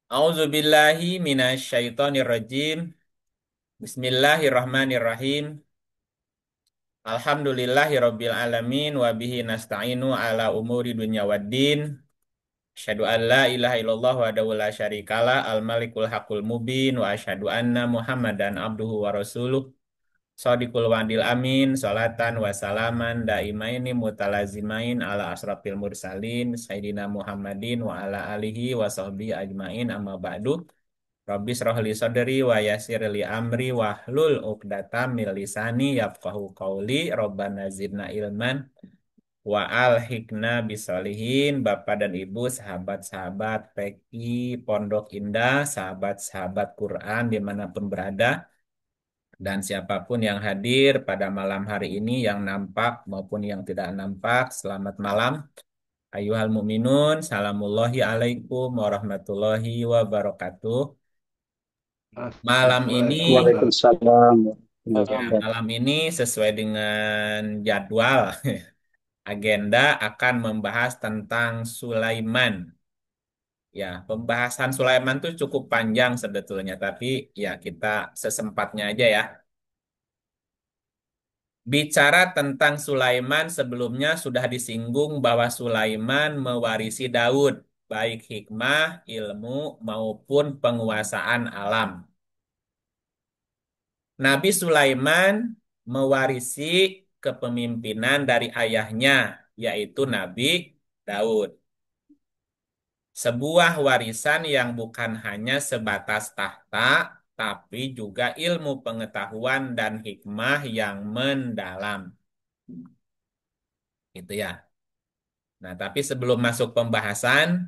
A'udzubillahi minasyaitonirrajim. Bismillahirrahmanirrahim. Alhamdulillahirabbil alamin wa bihi nasta'inu ala umuri dunya waddin. Asyhadu an la ilaha illallah wa la syarikalah al-malikul haqqul mubin wa asyhadu anna Muhammadan abduhu wa rasuluh. Shadiqul wadil amin, salatan wa salaman daimaini mutalazimain ala asrafil mursalin Sayyidina Muhammadin wa ala alihi wa sahbihi ajmain amma ba'du. Rabbi shrah li sadri wa yassir li amri wahlul 'uqdatam min lisani yafqahu qawli. Rabbana zidna ilman wa alhiqna bisolihin. Bapak dan Ibu, sahabat-sahabat PKI Pondok Indah, sahabat-sahabat Quran dimanapun berada, dan siapapun yang hadir pada malam hari ini, yang nampak maupun yang tidak nampak, selamat malam. Ayuhal mu'minun, salamullahi alaikum warahmatullahi wabarakatuh. Malam ini, Waalaikumsalam warahmatullahi ya, wabarakatuh. malam ini sesuai dengan jadwal, agenda akan membahas tentang Sulaiman. Ya, pembahasan Sulaiman itu cukup panjang sebetulnya, tapi ya kita sesempatnya aja ya. Bicara tentang Sulaiman, sebelumnya sudah disinggung bahwa Sulaiman mewarisi Daud, baik hikmah, ilmu, maupun penguasaan alam. Nabi Sulaiman mewarisi kepemimpinan dari ayahnya, yaitu Nabi Daud. Sebuah warisan yang bukan hanya sebatas tahta, tapi juga ilmu pengetahuan dan hikmah yang mendalam. Gitu ya. Nah, tapi sebelum masuk pembahasan,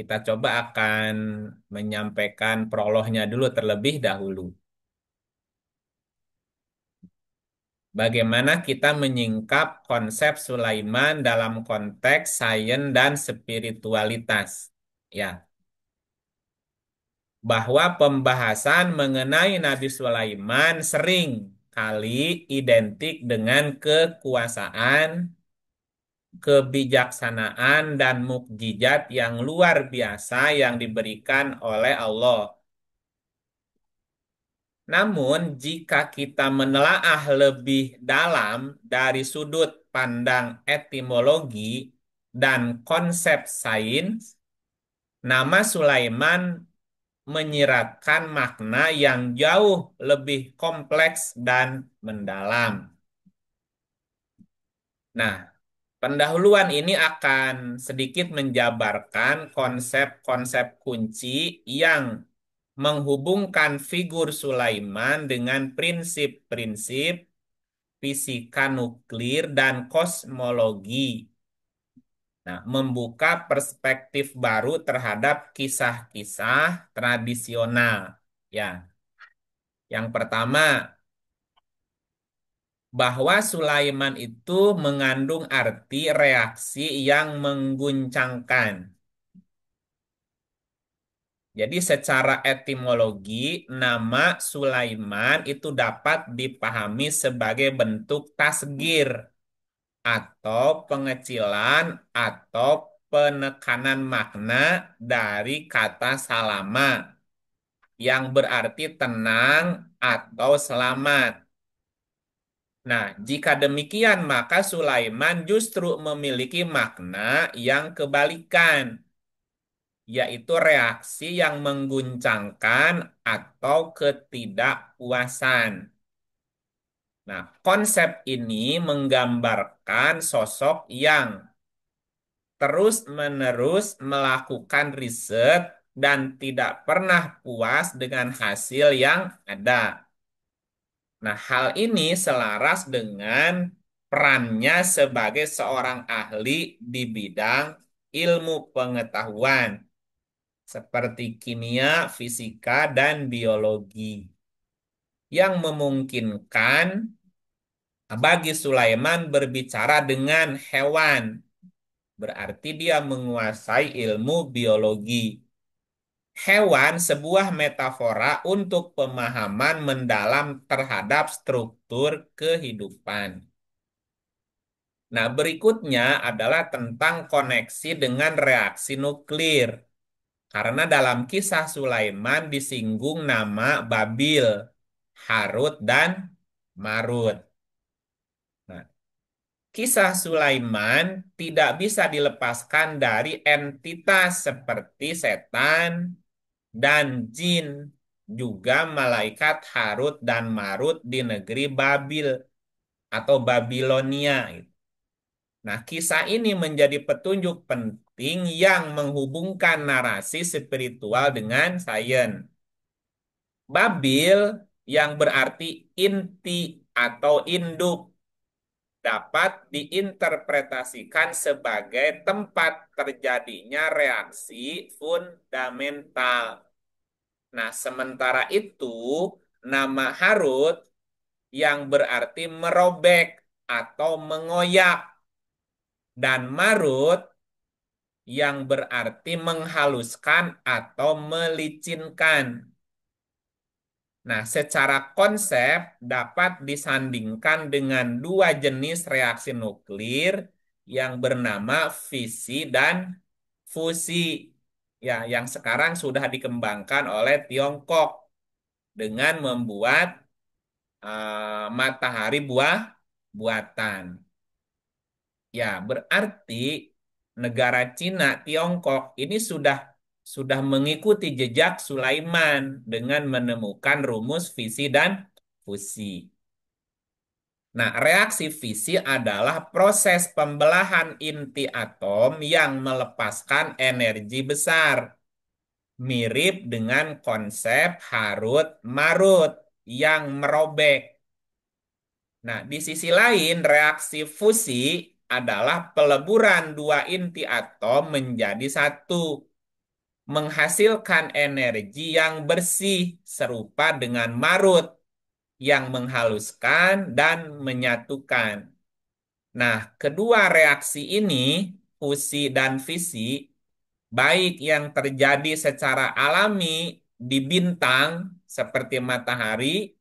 kita coba akan menyampaikan prolognya dulu terlebih dahulu. Bagaimana kita menyingkap konsep Sulaiman dalam konteks sains dan spiritualitas? Ya, bahwa pembahasan mengenai Nabi Sulaiman sering kali identik dengan kekuasaan, kebijaksanaan, dan mukjizat yang luar biasa yang diberikan oleh Allah. Namun, jika kita menelaah lebih dalam dari sudut pandang etimologi dan konsep sains, nama Sulaiman menyiratkan makna yang jauh lebih kompleks dan mendalam. Nah, pendahuluan ini akan sedikit menjabarkan konsep-konsep kunci yang menghubungkan figur Sulaiman dengan prinsip-prinsip fisika nuklir dan kosmologi. Nah, membuka perspektif baru terhadap kisah-kisah tradisional. Ya, yang pertama, bahwa Sulaiman itu mengandung arti reaksi yang mengguncangkan. Jadi secara etimologi, nama Sulaiman itu dapat dipahami sebagai bentuk tasgir atau pengecilan atau penekanan makna dari kata salama yang berarti tenang atau selamat. Nah, jika demikian maka Sulaiman justru memiliki makna yang kebalikan, yaitu reaksi yang mengguncangkan atau ketidakpuasan. Nah, konsep ini menggambarkan sosok yang terus-menerus melakukan riset dan tidak pernah puas dengan hasil yang ada. Nah, hal ini selaras dengan perannya sebagai seorang ahli di bidang ilmu pengetahuan seperti kimia, fisika, dan biologi yang memungkinkan bagi Sulaiman berbicara dengan hewan. Berarti dia menguasai ilmu biologi. Hewan sebuah metafora untuk pemahaman mendalam terhadap struktur kehidupan. Nah, berikutnya adalah tentang koneksi dengan reaksi nuklir. Karena dalam kisah Sulaiman disinggung nama Babil, Harut, dan Marut. Nah, kisah Sulaiman tidak bisa dilepaskan dari entitas seperti setan dan jin, juga malaikat Harut dan Marut di negeri Babil atau Babilonia. Nah, kisah ini menjadi petunjuk penting yang menghubungkan narasi spiritual dengan sains. Babil yang berarti inti atau induk dapat diinterpretasikan sebagai tempat terjadinya reaksi fundamental. Nah, sementara itu, nama Harut yang berarti merobek atau mengoyak dan Marut yang berarti menghaluskan atau melicinkan. Nah, secara konsep dapat disandingkan dengan dua jenis reaksi nuklir yang bernama fisi dan fusi. Ya, yang sekarang sudah dikembangkan oleh Tiongkok dengan membuat matahari buah buatan. Ya, berarti negara Cina, Tiongkok ini sudah mengikuti jejak Sulaiman dengan menemukan rumus fisi dan fusi. Nah, reaksi fisi adalah proses pembelahan inti atom yang melepaskan energi besar, mirip dengan konsep Harut-Marut yang merobek. Nah, di sisi lain, reaksi fusi adalah peleburan dua inti atom menjadi satu, menghasilkan energi yang bersih serupa dengan marut yang menghaluskan dan menyatukan. Nah, kedua reaksi ini, fusi dan fisi, baik yang terjadi secara alami di bintang seperti matahari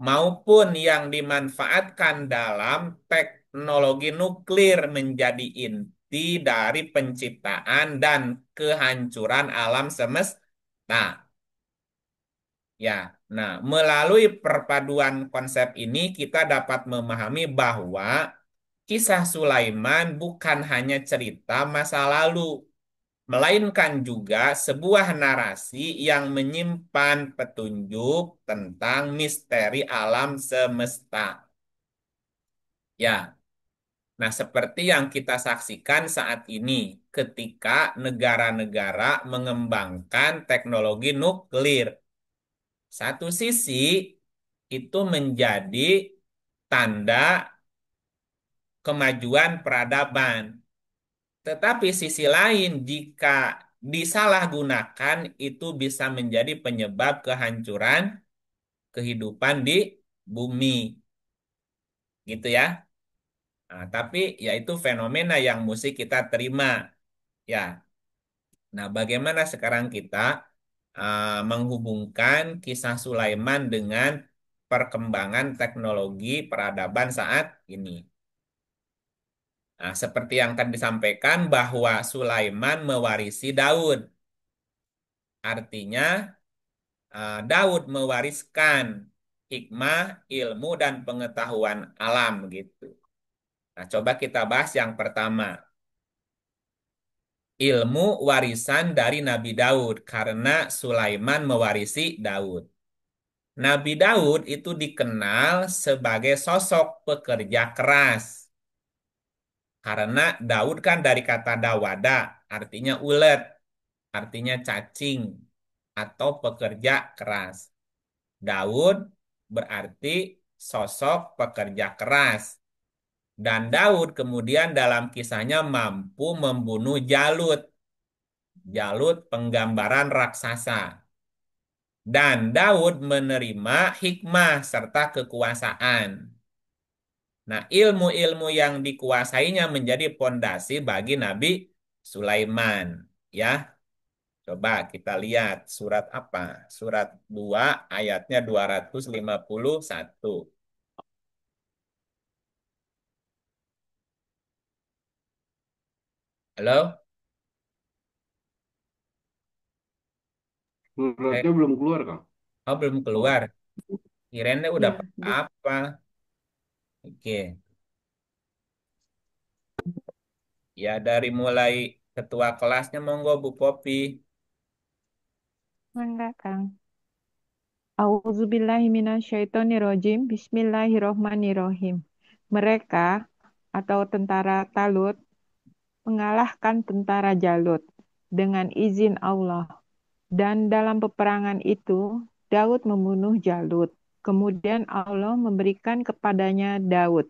maupun yang dimanfaatkan dalam teknologi nuklir menjadi inti dari penciptaan dan kehancuran alam semesta. Ya, nah melalui perpaduan konsep ini kita dapat memahami bahwa kisah Sulaiman bukan hanya cerita masa lalu, melainkan juga sebuah narasi yang menyimpan petunjuk tentang misteri alam semesta. Ya, nah seperti yang kita saksikan saat ini ketika negara-negara mengembangkan teknologi nuklir. Satu sisi itu menjadi tanda kemajuan peradaban. Tetapi sisi lain jika disalahgunakan itu bisa menjadi penyebab kehancuran kehidupan di bumi, gitu ya. Nah, tapi yaitu fenomena yang mesti kita terima, ya. Nah, bagaimana sekarang kita menghubungkan kisah Sulaiman dengan perkembangan teknologi peradaban saat ini? Nah, seperti yang tadi disampaikan bahwa Sulaiman mewarisi Daud. Artinya Daud mewariskan hikmah, ilmu, dan pengetahuan alam gitu. Nah, coba kita bahas yang pertama. Ilmu warisan dari Nabi Daud karena Sulaiman mewarisi Daud. Nabi Daud itu dikenal sebagai sosok pekerja keras. Karena Daud kan dari kata dawada, artinya ulet, artinya cacing, atau pekerja keras. Daud berarti sosok pekerja keras. Dan Daud kemudian dalam kisahnya mampu membunuh Jalut. Jalut penggambaran raksasa. Dan Daud menerima hikmah serta kekuasaan. Nah, ilmu-ilmu yang dikuasainya menjadi pondasi bagi Nabi Sulaiman. Ya, coba kita lihat surat apa? Surat 2 ayatnya 251. Halo? Eh, Suratnya belum keluar, Kang. oh belum Oh, keluar. Kirain deh udah Ya, apa? Oke. Ya dari mulai ketua kelasnya monggo Bu Popi. Enggak, Kang. A'udzubillahiminasyaitonirrojim. Bismillahirrohmanirrohim. Mereka atau tentara Talut mengalahkan tentara Jalut dengan izin Allah. Dan dalam peperangan itu, Daud membunuh Jalut. Kemudian Allah memberikan kepadanya Daud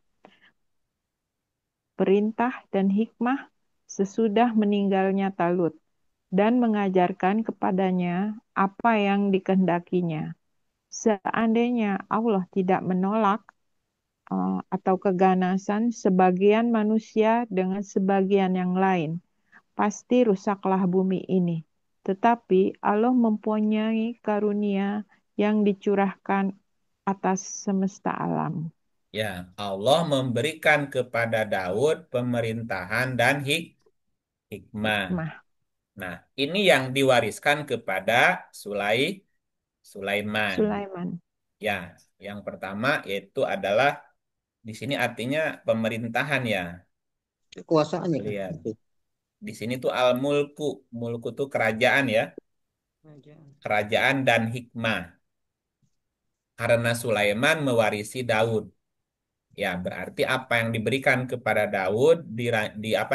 perintah dan hikmah sesudah meninggalnya Talut dan mengajarkan kepadanya apa yang dikehendakinya. Seandainya Allah tidak menolak atau keganasan sebagian manusia dengan sebagian yang lain, pasti rusaklah bumi ini. Tetapi Allah mempunyai karunia yang dicurahkan atas semesta alam. Ya, Allah memberikan kepada Daud pemerintahan dan hikmah. Hikmah. Nah, ini yang diwariskan kepada Sulaiman. Sulaiman. Ya, yang pertama yaitu adalah di sini artinya pemerintahan ya. kekuasaannya kan Lihat, itu. di sini tuh al-mulku. Mulku tuh kerajaan ya, Kerajaan. kerajaan dan hikmah. Karena Sulaiman mewarisi Daud. Ya, berarti apa yang diberikan kepada Daud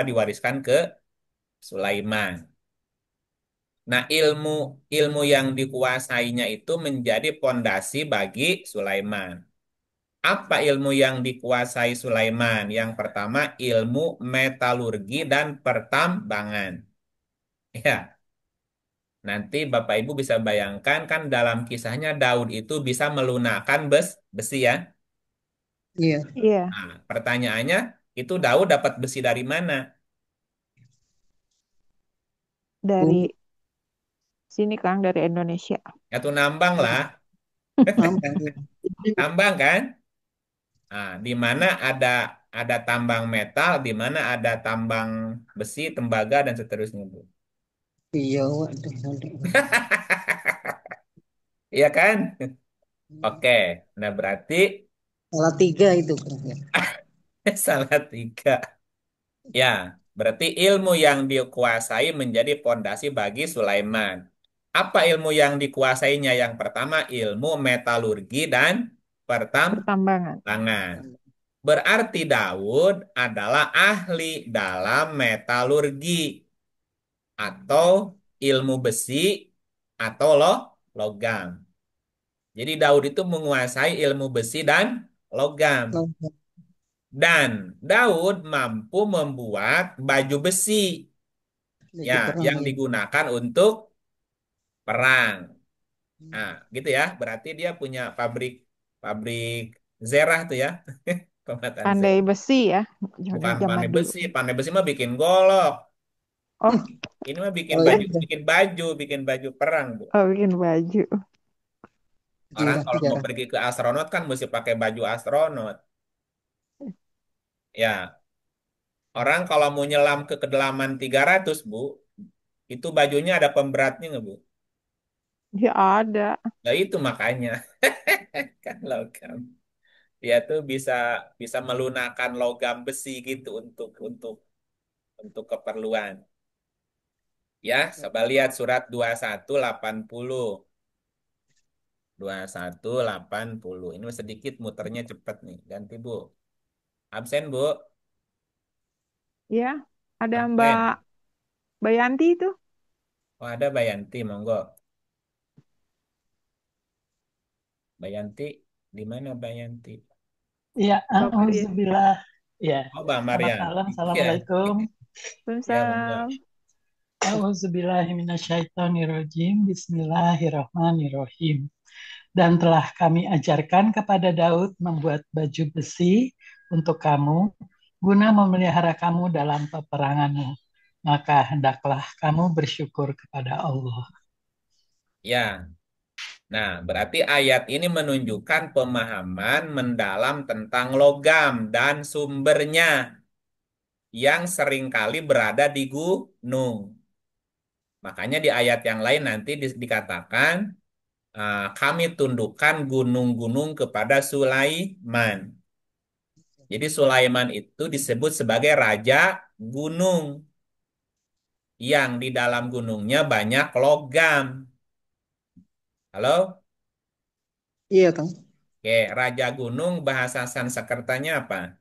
diwariskan ke Sulaiman. Nah, ilmu yang dikuasainya itu menjadi pondasi bagi Sulaiman. Apa ilmu yang dikuasai Sulaiman? Yang pertama, ilmu metalurgi dan pertambangan. Ya, nanti Bapak Ibu bisa bayangkan kan dalam kisahnya Daud itu bisa melunakkan besi ya. Iya. Iya, Nah, pertanyaannya, itu Daud dapat besi dari mana? Bumi dari sini Kang, dari Indonesia. Ya tuh nambang lah, tambang. tambang kan? Nah, di mana ada tambang metal, di mana ada tambang besi, tembaga dan seterusnya, Bu. Iya, waduh. Waduh. Iya kan? Oke. Nah, berarti Salah tiga itu kan. Ya. salah tiga. Ya, berarti ilmu yang dikuasai menjadi pondasi bagi Sulaiman. Apa ilmu yang dikuasainya? Yang pertama, ilmu metalurgi dan Pertambangan. pertambangan. Berarti Daud adalah ahli dalam metalurgi atau ilmu besi atau logam. Jadi Daud itu menguasai ilmu besi dan logam. Logam. Dan Daud mampu membuat baju besi ya Baju perang yang ya. digunakan untuk perang. Nah, gitu ya. Berarti dia punya pabrik pabrik zerah tuh ya, pembuatan Pandai zerah. besi ya, Bukan zaman pandai dulu. besi, pandai besi mah bikin golok. Oh, Ini mah Oh ya, udah. bikin baju perang, Bu. oh bikin baju. Orang Sejarah, kalau mau sejarah. pergi ke astronot kan mesti pakai baju astronot. Ya, orang kalau mau nyelam ke kedalaman 300 Bu, itu bajunya ada pemberatnya nggak, Bu? Ya ada. Nah, itu makanya kan logam. Dia tuh bisa bisa melunakkan logam besi gitu untuk keperluan. Ya, coba lihat surat 2180. 2180. Ini sedikit muternya cepet nih. Ganti, Bu. Absen, Bu. Ya, ada Mbak Absen. Bayanti itu. Oh, ada Bayanti, monggo. Bayanti, di mana Bayanti? Ya, Mbak Maria. auzubillah. Ya, Oh, Mbak selamat Marian. malam. Iya, Assalamualaikum. ya, monggo. Waalaikumsalam. Auzubillahiminasyaitonirrojim. Bismillahirrahmanirrahim. Dan telah kami ajarkan kepada Daud membuat baju besi untuk kamu, guna memelihara kamu dalam peperanganmu. Maka hendaklah kamu bersyukur kepada Allah. Ya, nah berarti ayat ini menunjukkan pemahaman mendalam tentang logam dan sumbernya yang seringkali berada di gunung. Makanya di ayat yang lain nanti dikatakan kami tundukkan gunung-gunung kepada Sulaiman. Jadi Sulaiman itu disebut sebagai raja gunung yang di dalam gunungnya banyak logam. Halo? Iya, Kang. Oke, raja gunung bahasa Sanskertanya apa?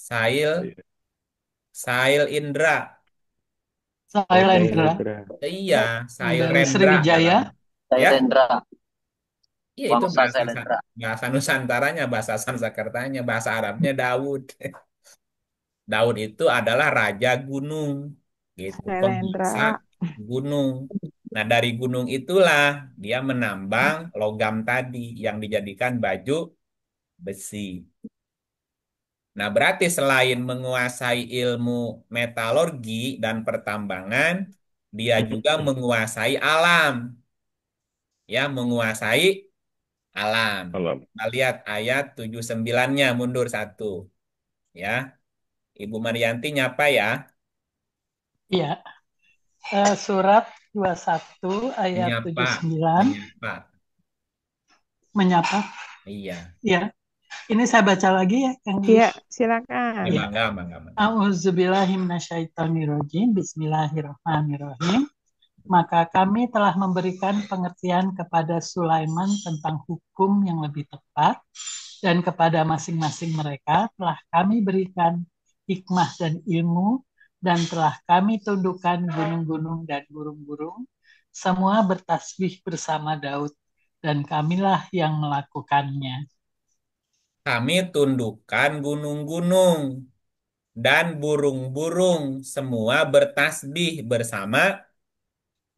Sail, Sail Indra. Sailendra Iya, Sail dari Rendra Sriwijaya. dalam. Ya, Sailendra, iya itu Wangsa Sailendra. bahasa Nusantaranya, bahasa Sanskertanya, bahasa Arabnya Daud. Daud itu adalah raja gunung, gitu, penguasa Selendra. gunung. Nah, dari gunung itulah dia menambang logam tadi yang dijadikan baju besi. Nah, berarti selain menguasai ilmu metalurgi dan pertambangan, dia juga menguasai alam, ya, menguasai alam. Alam. Kita lihat ayat 79-nya mundur satu, ya. Ibu Marianti nyapa ya, Iya, surat 21 ayat menyapa, 79 menyapa. menyapa. Iya, Ya, ini saya baca lagi ya, Kang Iya, Yus. silakan. Iya. bangga, bangga, bangga. A'udzubillahiminasyaitonirrojim. Bismillahirrahmanirrahim. Maka kami telah memberikan pengertian kepada Sulaiman tentang hukum yang lebih tepat, dan kepada masing-masing mereka telah kami berikan hikmah dan ilmu, dan telah kami tundukkan gunung-gunung dan burung-burung, semua bertasbih bersama Daud, dan kamilah yang melakukannya. Kami tundukkan gunung-gunung dan burung-burung semua bertasbih bersama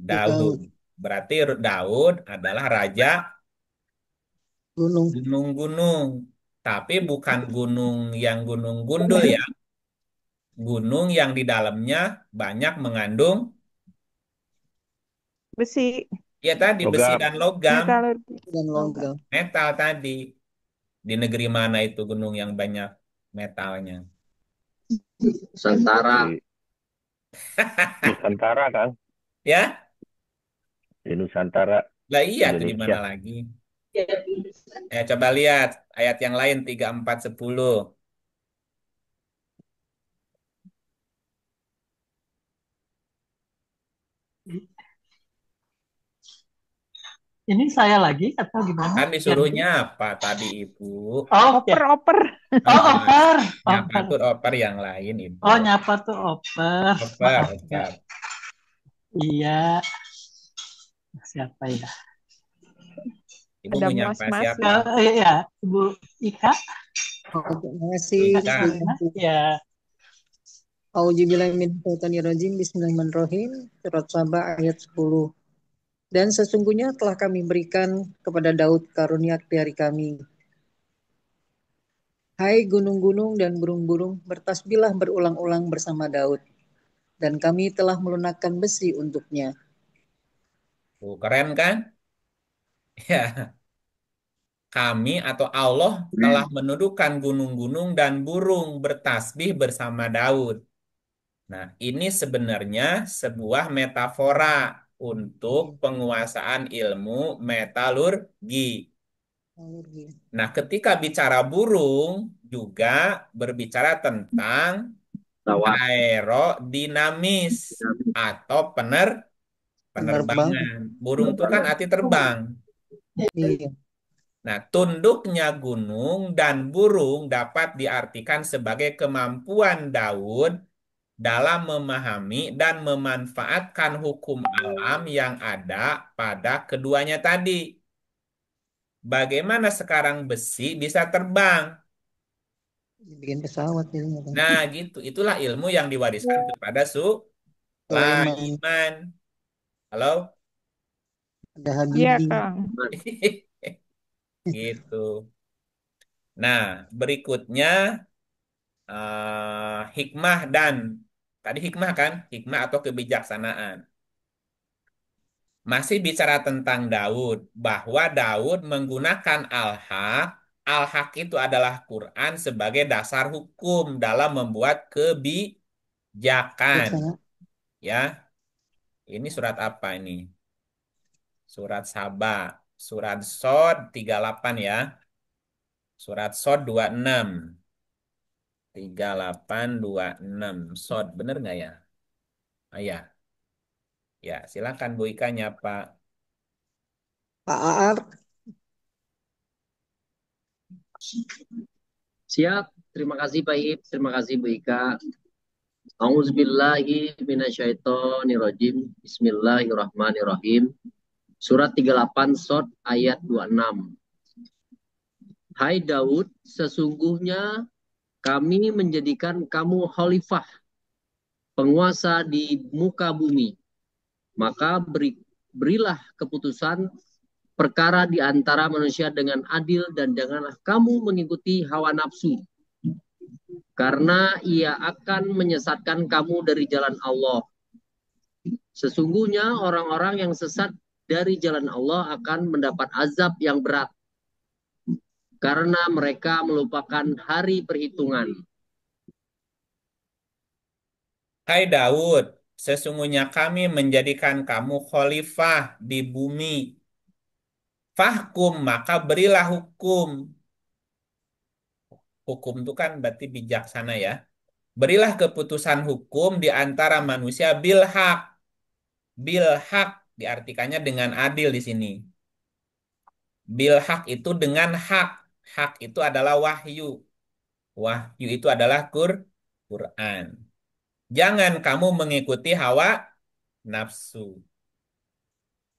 Daud. Daud. Berarti Daud adalah raja Gunung. gunung-gunung. Tapi bukan gunung yang gunung gundul ya. Gunung yang di dalamnya banyak mengandung, Besi, ya tadi besi Logam. dan logam, metalurgi, Dan logam. logam. metal tadi. Di negeri mana itu gunung yang banyak metalnya? Nusantara. Di Nusantara, Kang. Ya, Di Nusantara, lah iya tuh di mana Indonesia. lagi? Coba lihat ayat yang lain 3, 4, 10. Ini saya lagi atau gimana? Kan disuruhnya apa tadi Ibu? Oh, ya. Oper. Oh, oper. Nyapa Oper. tuh oper yang lain Ibu. Oh, nyapa tuh oper. Oper, Maaf ya. oper. Iya. Siapa ya? Ibu Ada mau nyapa mas-mas. siapa? Ya, Ibu Ika. Terima kasih. Ika. Ya. Auzubillahiminasyaitonirrajim. Bismillahirrahmanirrahim. Surat Saba ayat 10. Dan sesungguhnya telah kami berikan kepada Daud karunia dari kami. Hai gunung-gunung dan burung-burung, bertasbihlah berulang-ulang bersama Daud. Dan kami telah melunakkan besi untuknya. Tuh, keren kan? Ya, kami atau Allah telah menundukkan gunung-gunung dan burung bertasbih bersama Daud. Nah, ini sebenarnya sebuah metafora untuk penguasaan ilmu metalurgi. Nah, ketika bicara burung juga berbicara tentang Pesawat. aerodinamis atau Penerbang. penerbangan. Burung itu kan arti terbang. Iya. Nah, tunduknya gunung dan burung dapat diartikan sebagai kemampuan Daud dalam memahami dan memanfaatkan hukum alam yang ada pada keduanya tadi. Bagaimana sekarang besi bisa terbang? Bikin pesawat gitu. Nah, gitu. Itulah ilmu yang diwariskan kepada Sulaiman. Sulaiman. Halo? Ada Iya, Habibie. Kang. Gitu. Nah, berikutnya hikmah dan tadi hikmah kan? Hikmah atau kebijaksanaan. Masih bicara tentang Daud, bahwa Daud menggunakan al-haq Al-Haq itu adalah Quran sebagai dasar hukum dalam membuat kebijakan. Bijaksana. Ya, ini surat apa ini? Surat Saba. Surat Sod 38 ya. Surat Sod 26. 3826. Sod, bener nggak ya? Ah, ya. Ya, silakan Bu Ika nyapa. Pak Aar, Siap. Terima kasih Pak Ip. Terima kasih Bu Ika. Auzubillahi minasyaitonirrajim. Bismillahirrahmanirrahim. Surat 38 Sot ayat 26. Hai Daud, sesungguhnya kami menjadikan kamu khalifah, penguasa di muka bumi. Maka berilah keputusan perkara di antara manusia dengan adil dan janganlah kamu mengikuti hawa nafsu. Karena ia akan menyesatkan kamu dari jalan Allah. Sesungguhnya orang-orang yang sesat dari jalan Allah akan mendapat azab yang berat. Karena mereka melupakan hari perhitungan. Hai Daud, sesungguhnya kami menjadikan kamu khalifah di bumi. Fahkum, maka berilah hukum. Hukum itu kan berarti bijaksana ya. Berilah keputusan hukum di antara manusia bil haq. Bil haq diartikannya dengan adil di sini. Bil haq itu dengan hak. Hak itu adalah wahyu. Wahyu itu adalah Quran. Jangan kamu mengikuti hawa nafsu.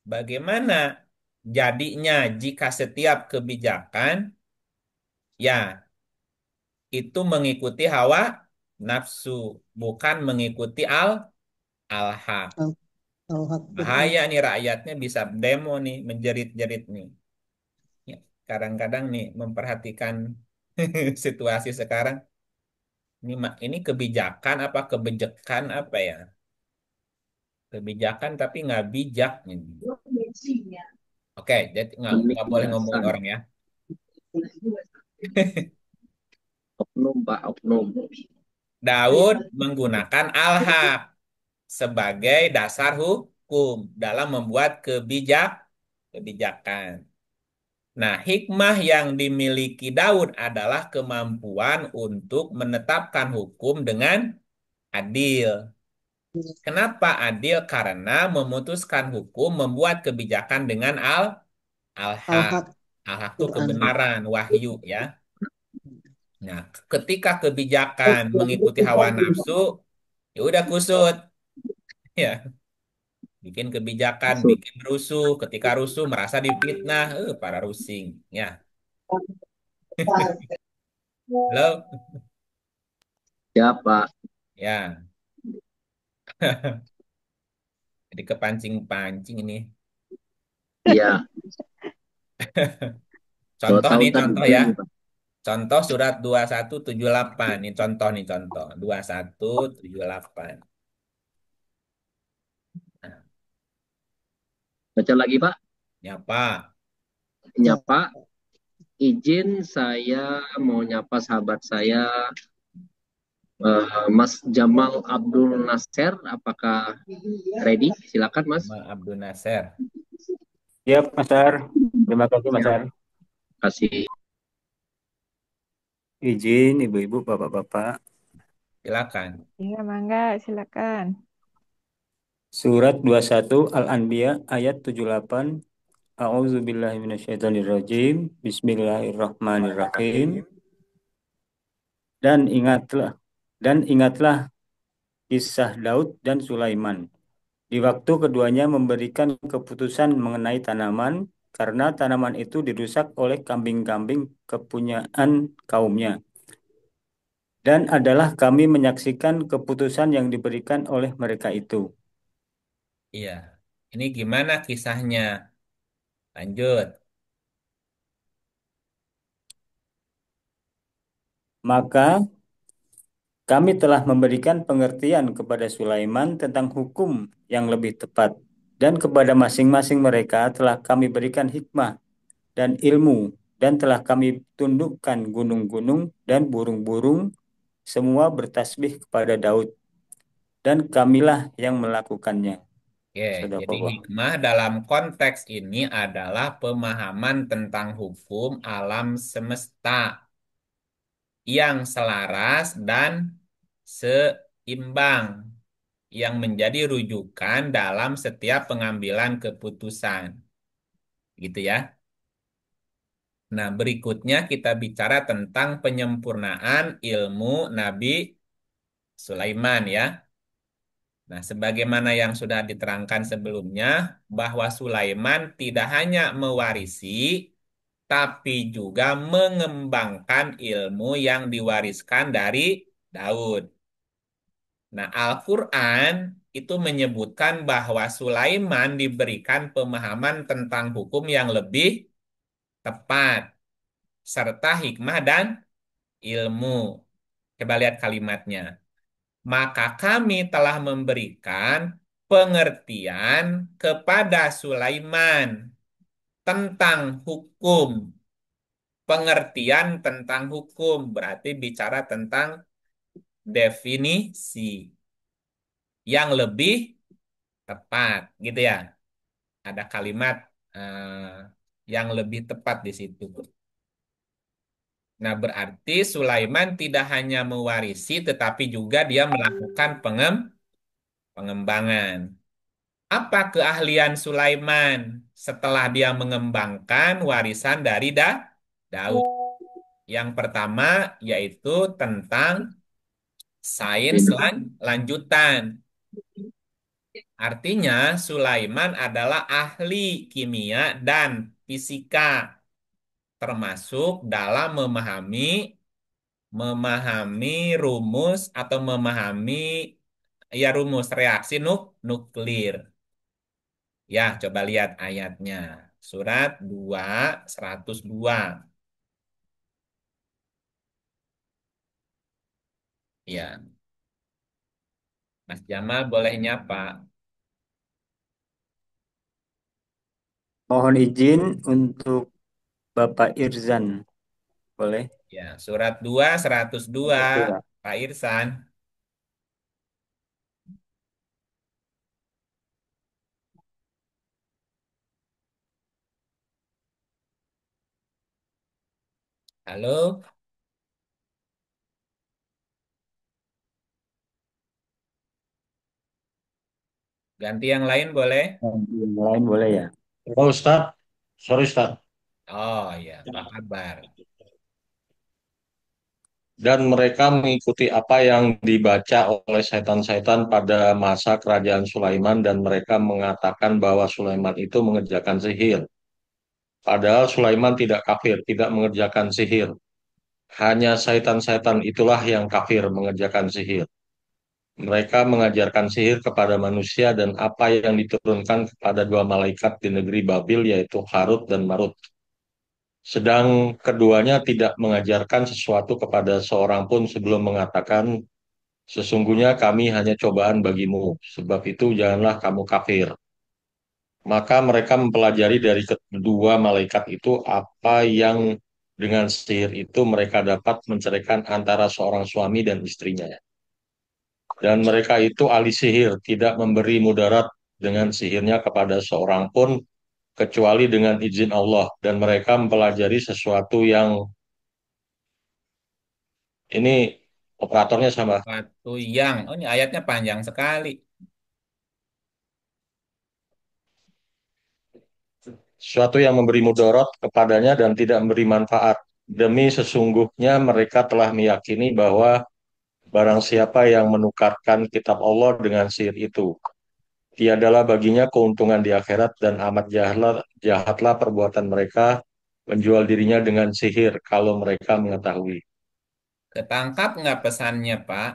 Bagaimana jadinya jika setiap kebijakan ya itu mengikuti hawa nafsu, bukan mengikuti al-haq. Al-Haq Quran. Bahaya nih rakyatnya bisa demo nih, menjerit-jerit nih. Ya, kadang-kadang nih memperhatikan situasi sekarang. Ini kebijakan apa kebijakan apa ya? Kebijakan tapi nggak bijak nih. Oke, jadi nggak boleh ngomongin Penindasan. orang ya. Oknum Pak, oknum. Daud menggunakan al-haq sebagai dasar hukum dalam membuat kebijakan. Nah, hikmah yang dimiliki Daud adalah kemampuan untuk menetapkan hukum dengan adil. Kenapa adil? Karena memutuskan hukum membuat kebijakan dengan al-haq. Al-Haq Al-haq itu Quran. kebenaran, wahyu ya. Nah, ketika kebijakan mengikuti hawa nafsu, ya udah kusut. Ya, bikin kebijakan, bikin rusuh. Ketika rusuh merasa difitnah, para rusing. Ya, halo, Ya Pak. ya. Jadi kepancing-pancing ini. Iya. Contoh nih, Tahu-tahu contoh ya. begini, Pak. Contoh surat 2178. Ini contoh nih, contoh. 2178. Nah, Baca lagi Pak. nyapa. Nyapa. Izin saya mau nyapa sahabat saya Mas Jamal Abdul Nasser. Apakah ready? Silakan Mas. Sama Abdul Nasir. Siap, Mas Ar. Terima kasih, Mas Ar. Kasih. Izin, Ibu-ibu, Bapak-bapak. Silakan. Iya, mangga, silakan. Surat 21 Al-Anbiya ayat 78. A'udzubillahi minasyaitonirrajim. Bismillahirrahmanirrahim. Dan ingatlah kisah Daud dan Sulaiman. Di waktu keduanya memberikan keputusan mengenai tanaman, karena tanaman itu dirusak oleh kambing-kambing kepunyaan kaumnya. Dan adalah kami menyaksikan keputusan yang diberikan oleh mereka itu. Iya. Ini gimana kisahnya? Lanjut. Maka kami telah memberikan pengertian kepada Sulaiman tentang hukum yang lebih tepat, dan kepada masing-masing mereka telah kami berikan hikmah dan ilmu Dan telah kami tundukkan gunung-gunung dan burung-burung semua bertasbih kepada Daud. Dan kamilah yang melakukannya. Ya, jadi Sadaqallah. hikmah dalam konteks ini adalah pemahaman tentang hukum alam semesta yang selaras dan seimbang, yang menjadi rujukan dalam setiap pengambilan keputusan. Gitu ya. Nah, berikutnya kita bicara tentang penyempurnaan ilmu Nabi Sulaiman ya. Nah, sebagaimana yang sudah diterangkan sebelumnya, bahwa Sulaiman tidak hanya mewarisi, tapi juga mengembangkan ilmu yang diwariskan dari Daud. Nah, Al-Quran itu menyebutkan bahwa Sulaiman diberikan pemahaman tentang hukum yang lebih tepat, serta hikmah dan ilmu. Coba lihat kalimatnya. Maka kami telah memberikan pengertian kepada Sulaiman tentang hukum. Pengertian tentang hukum berarti bicara tentang definisi yang lebih tepat, gitu ya. Ada kalimat yang lebih tepat di situ. Nah, berarti Sulaiman tidak hanya mewarisi, tetapi juga dia melakukan pengembangan. Apa keahlian Sulaiman setelah dia mengembangkan warisan dari Daud? Yang pertama yaitu tentang sains lanjutan. Artinya Sulaiman adalah ahli kimia dan fisika, termasuk dalam memahami rumus atau memahami ya rumus reaksi nuklir. Ya, coba lihat ayatnya. Surat 2, 102. Ya, Mas Jamal boleh nyapa. Mohon izin untuk Bapak Irzan. Boleh? Ya, surat 2, 102. Iya. Pak Irsan. Halo, ganti yang lain boleh? Yang lain boleh ya? Oh, Ustaz, sorry Ustaz. Oh ya, apa kabar? Dan mereka mengikuti apa yang dibaca oleh setan-setan pada masa kerajaan Sulaiman dan mereka mengatakan bahwa Sulaiman itu mengerjakan sihir. Padahal Sulaiman tidak kafir, tidak mengerjakan sihir. Hanya setan-setan itulah yang kafir mengerjakan sihir. Mereka mengajarkan sihir kepada manusia dan apa yang diturunkan kepada dua malaikat di negeri Babil yaitu Harut dan Marut. Sedang keduanya tidak mengajarkan sesuatu kepada seorang pun sebelum mengatakan, sesungguhnya kami hanya cobaan bagimu, sebab itu janganlah kamu kafir. Maka mereka mempelajari dari kedua malaikat itu apa yang dengan sihir itu mereka dapat menceraikan antara seorang suami dan istrinya. Dan mereka itu ahli sihir, tidak memberi mudarat dengan sihirnya kepada seorang pun, kecuali dengan izin Allah. Dan mereka mempelajari sesuatu yang ini operatornya sama. Waktu yang, oh ini ayatnya panjang sekali. Sesuatu yang memberi mudarat kepadanya dan tidak memberi manfaat. Demi sesungguhnya mereka telah meyakini bahwa barang siapa yang menukarkan kitab Allah dengan sihir itu, tiadalah baginya keuntungan di akhirat dan amat jahatlah perbuatan mereka menjual dirinya dengan sihir kalau mereka mengetahui. Ketangkap nggak pesannya, Pak?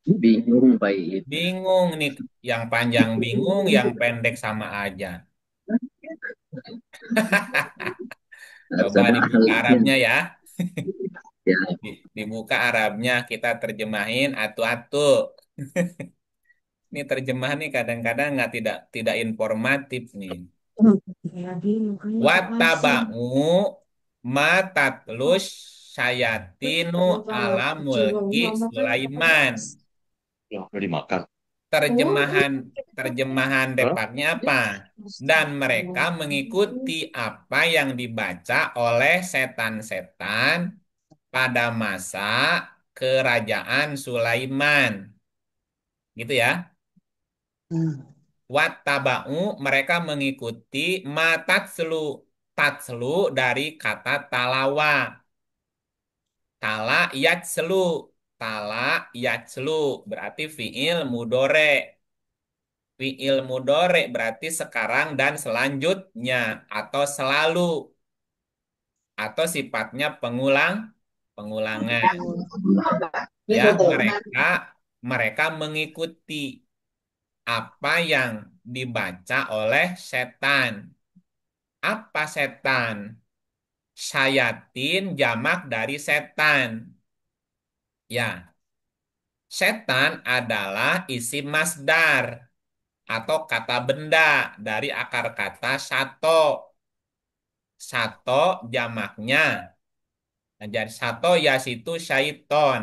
Bingung Pak itu. Bingung nih, yang panjang bingung, yang pendek sama aja. Coba Sudah dibuka ahlinya. Arabnya ya. Ya, Dibuka Arabnya, kita terjemahin atu-atu. Ini terjemahan nih kadang-kadang nggak tidak tidak informatif nih. Wattaba'u matatlus syayatinu ala mulki Sulaiman. Ya, udah dimakan. Terjemahan terjemahan Hah? depaknya apa? Dan mereka mengikuti apa yang dibaca oleh setan-setan pada masa kerajaan Sulaiman. Gitu ya. Hmm. Wattaba'u mereka mengikuti matatslu. Tatslu dari kata talawa. Tala yatslu. Tala yatslu berarti fiil mudore. Fiil mudore berarti sekarang dan selanjutnya atau selalu atau sifatnya pengulangan. Ya, mereka mengikuti apa yang dibaca oleh setan. Apa setan? Syayatin jamak dari setan. Ya, setan adalah isim masdar atau kata benda dari akar kata sato. Sato jamaknya. Nah, jadi sato ya situ syaiton.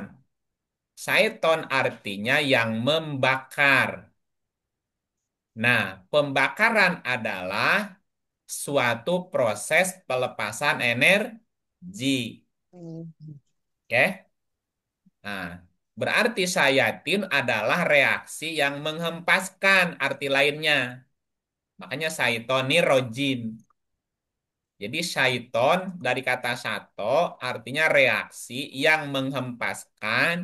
Syaiton artinya yang membakar. Nah, pembakaran adalah suatu proses pelepasan energi. Oke? Nah, berarti sayatin adalah reaksi yang menghempaskan arti lainnya. Makanya saitoni rojim. Jadi syaiton dari kata sato artinya reaksi yang menghempaskan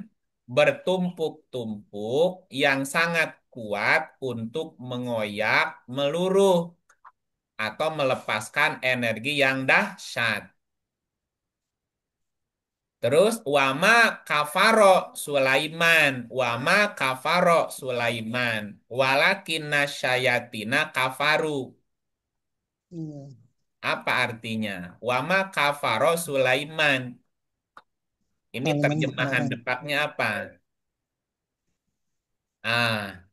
bertumpuk-tumpuk yang sangat kuat untuk mengoyak, meluruh atau melepaskan energi yang dahsyat. Terus wama kafaro Sulaiman, wama kafaro Sulaiman, walakinna syayatina kafaru. Apa artinya? Wama kafaro Sulaiman. Ini terjemahan depaknya apa? Ah,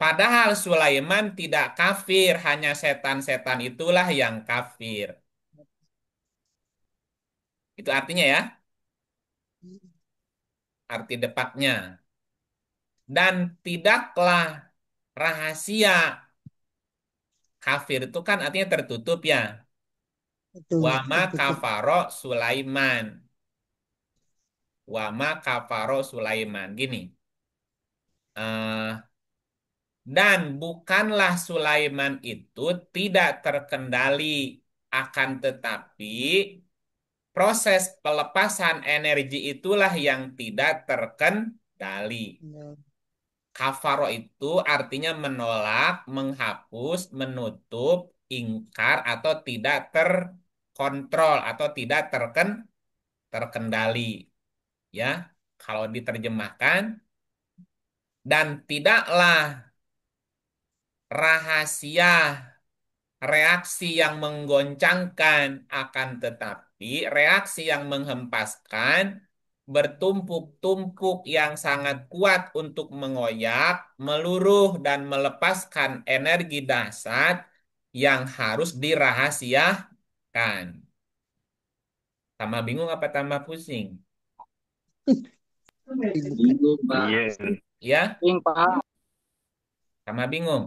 padahal Sulaiman tidak kafir, hanya setan-setan itulah yang kafir. Itu artinya ya, arti depaknya. Dan tidaklah rahasia kafir itu kan artinya tertutup ya. Betul, Wama tertutup. kafaro Sulaiman. Wama kafaro Sulaiman. Gini. eh, dan bukanlah Sulaiman itu tidak terkendali. Akan tetapi proses pelepasan energi itulah yang tidak terkendali. Kafaro itu artinya menolak, menghapus, menutup, ingkar, atau tidak terkontrol atau tidak terkendali. Ya, kalau diterjemahkan, dan tidaklah rahasia reaksi yang menggoncangkan, akan tetapi reaksi yang menghempaskan bertumpuk-tumpuk yang sangat kuat untuk mengoyak, meluruh, dan melepaskan energi dahsyat yang harus dirahasiakan. Tambah bingung apa tambah pusing? Bingung, Pak. Iya. Ya, Pak. tambah bingung.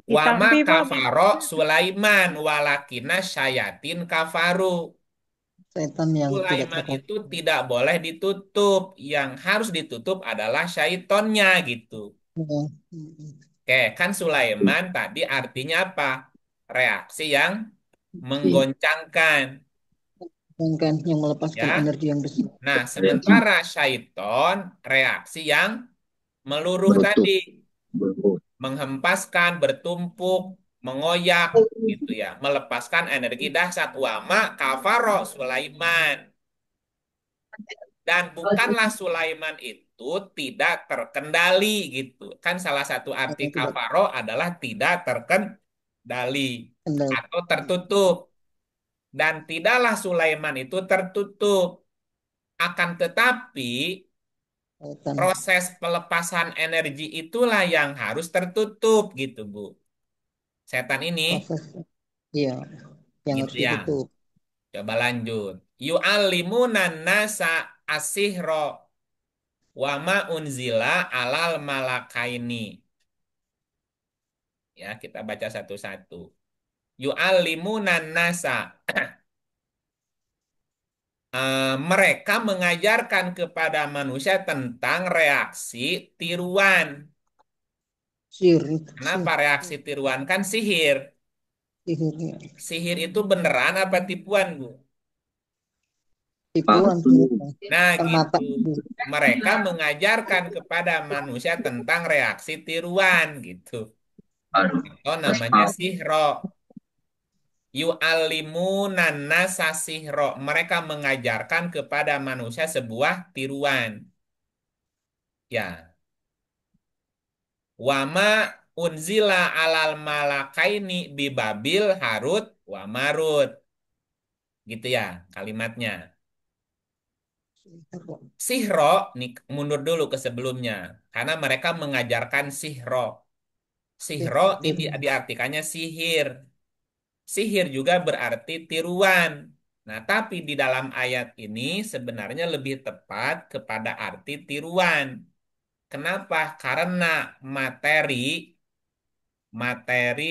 Wama Ditampi, Pak. kafaro Sulaiman walakina syayatin kafaru. Setan yang tidak Sulaiman terkafir. itu tidak boleh ditutup. Yang harus ditutup adalah syaitonnya gitu. Oke, kan Sulaiman tadi artinya apa? Reaksi yang menggoncangkan. Kan yang melepaskan Ya. energi yang besar. Nah, sementara syaiton reaksi yang meluruh tadi. Menghempaskan, bertumpuk, mengoyak gitu ya. Melepaskan energi dahsyat. Wama kafaro Sulaiman. Dan bukanlah Sulaiman itu tidak terkendali gitu. Kan salah satu arti Atau tidak kafaro adalah tidak terkendali kendali. atau tertutup. Dan tidaklah Sulaiman itu tertutup. Akan tetapi Setan. proses pelepasan energi itulah yang harus tertutup gitu, Bu. setan ini proses iya yang gitu harus ya. ditutup. Coba lanjut. Yu'allimunan nasa asihro wa ma unzila alal malakaini. Ya, kita baca satu-satu. Yu'allimunan nasa. Mereka mengajarkan kepada manusia tentang reaksi tiruan. Sihir, Kenapa reaksi tiruan? Kan sihir. sihirnya. Sihir itu beneran apa tipuan, Bu? Tipuan Palsu. sihirnya. Nah, Kan mata. gitu. Mereka mengajarkan kepada manusia tentang reaksi tiruan, gitu. Aduh, Oh, namanya palsu. sihro. Yu'allimunan nasa sihro. Mereka mengajarkan kepada manusia sebuah tiruan. Ya. Wama unzila alal malakaini bibabil Harut wa Marut. Gitu ya kalimatnya. Sihro, nih mundur dulu ke sebelumnya. Karena mereka mengajarkan sihro. Sihro diartikannya sihir. Sihir juga berarti tiruan. Nah, tapi di dalam ayat ini sebenarnya lebih tepat kepada arti tiruan. Kenapa? Karena materi materi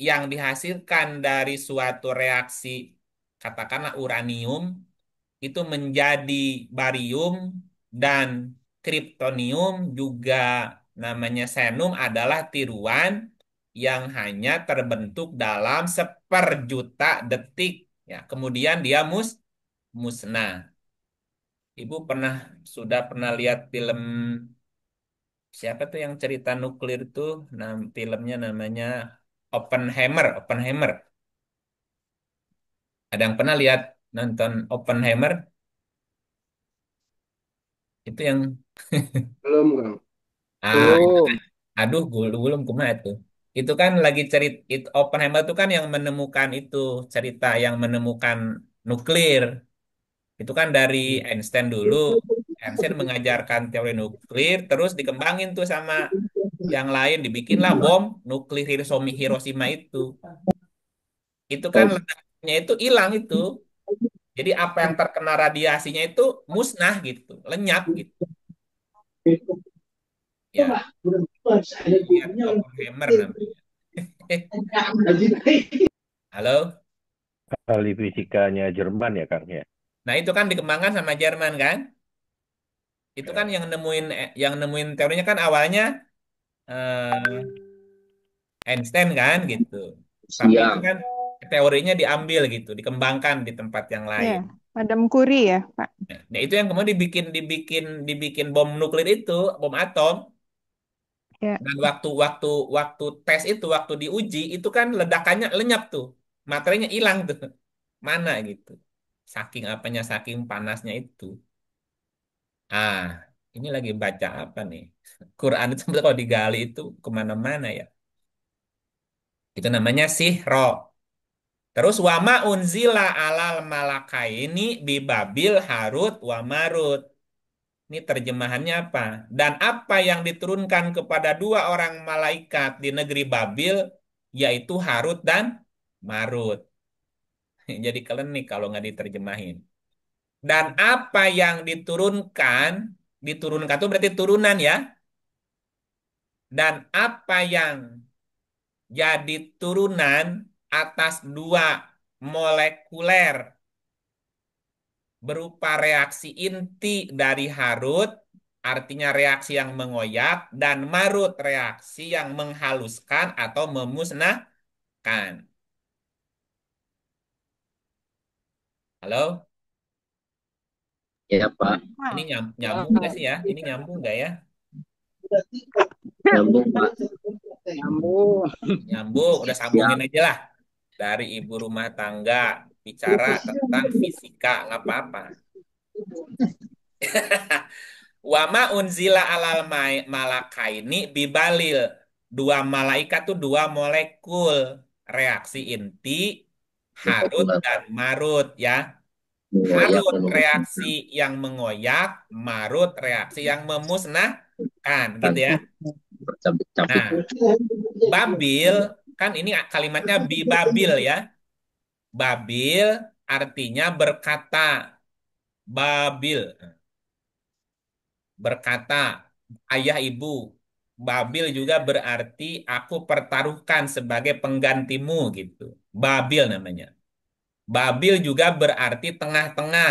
yang dihasilkan dari suatu reaksi, katakanlah uranium, itu menjadi barium dan kriptonium juga namanya xenum adalah tiruan yang hanya terbentuk dalam seperjuta detik. Ya, kemudian dia musnah. Ibu sudah pernah lihat film siapa tuh yang cerita nuklir tuh? Nah, filmnya namanya Oppenheimer. Oppenheimer. Ada yang pernah lihat nonton Oppenheimer? Itu yang Belum, Kang. itu Belum. kan. Aduh, belum kumaha tuh. Itu kan lagi Oppenheimer itu kan yang menemukan itu cerita yang menemukan nuklir. Itu kan dari Einstein dulu. Einstein mengajarkan teori nuklir, terus dikembangin tuh sama yang lain, dibikinlah bom nuklir Hiroshima itu. Itu kan letaknya itu hilang itu. Jadi apa yang terkena radiasinya itu musnah gitu, lenyap gitu. Ya, lihat Oppenheimer namanya. Halo. Ahli fisikanya Jerman ya, Kang ya. Nah, itu kan dikembangkan sama Jerman kan? Itu kan Ya. yang nemuin teorinya kan awalnya eh, Einstein kan gitu. Tapi itu Siang. kan teorinya diambil gitu, dikembangkan di tempat yang Ya, lain. Madam Curie ya, Pak. Nah, itu yang kemudian dibikin bom nuklir itu, bom atom. Ya, Dan waktu tes itu, waktu diuji itu kan ledakannya lenyap tuh, materinya hilang tuh, mana gitu. Saking apanya, saking panasnya itu. Ah, ini lagi baca apa nih? Quran itu sebenarnya kalau digali itu kemana-mana ya. Itu namanya sihro. Terus wama unzila alal malakaini bi Babil Harut wa Marut. Ini terjemahannya apa? Dan apa yang diturunkan kepada dua orang malaikat di negeri Babil, yaitu Harut dan Marut. Jadi kalian nih kalau nggak diterjemahin. Dan apa yang diturunkan itu berarti turunan ya. Dan apa yang jadi turunan atas dua molekuler berupa reaksi inti dari Harut, artinya reaksi yang mengoyak, dan Marut, reaksi yang menghaluskan atau memusnahkan. Halo? Ya, Pak. Ini nyambung nggak sih ya? Ini nyambung nggak ya? Nyambung, Pak. Nyambung. Nyambung, udah Ya, sambungin aja lah. Dari ibu rumah tangga, bicara tentang fisika, nggak apa-apa. Wama unzila alal malakaini bibalil. Dua malaikat tuh dua molekul. Reaksi inti, Harut molekuler. dan Marut ya. Mengoyak Harut dan reaksi memusnahkan. yang mengoyak, Marut reaksi yang memusnahkan gitu ya. Bercabik-cabik. Nah, Babil Kan ini kalimatnya bibabil ya. Babil artinya berkata. Babil berkata ayah ibu. Babil juga berarti aku pertaruhkan sebagai penggantimu gitu. Babil namanya. Babil juga berarti tengah-tengah,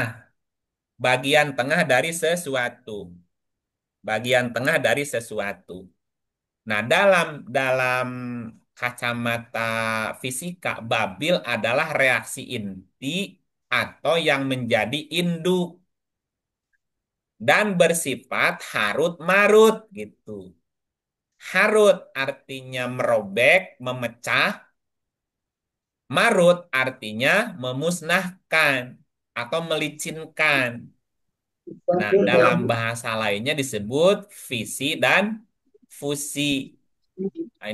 bagian tengah dari sesuatu. Bagian tengah dari sesuatu. Nah, dalam dalam kacamata fisika, Babil adalah reaksi inti atau yang menjadi induk dan bersifat harut-marut gitu. Harut artinya merobek, memecah. Marut artinya memusnahkan atau melicinkan. Nah, dalam bahasa lainnya disebut visi dan fusi. Nah,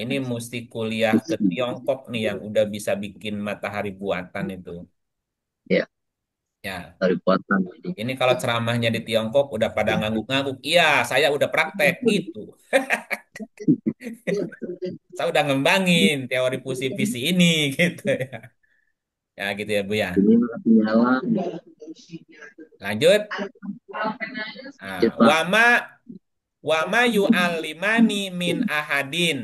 ini mesti kuliah ke Tiongkok nih yang udah bisa bikin matahari buatan itu. Ya, Ya, dari buatan. ini kalau ceramahnya di Tiongkok udah pada ngangguk-ngangguk. Iya, saya udah praktek gitu. Saya udah ngembangin teori fusi visi ini gitu ya. Ya gitu ya Bu ya. Ini nyala. Lanjut. Nah, Lanjut, Pak. wama yu'allimani min ahadin.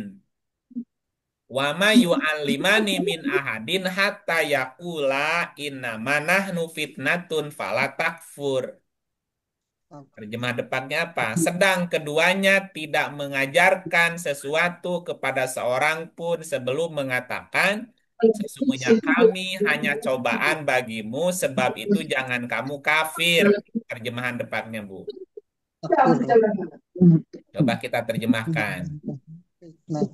Wama yu'allimani min ahadin hatta yakula innama nahnu fitnatun fala takfur. Terjemah depannya apa? Sedang keduanya tidak mengajarkan sesuatu kepada seorang pun sebelum mengatakan, sesungguhnya kami hanya cobaan bagimu, sebab itu jangan kamu kafir. Terjemahan depannya, Bu. Takfur. Coba kita terjemahkan. Nah,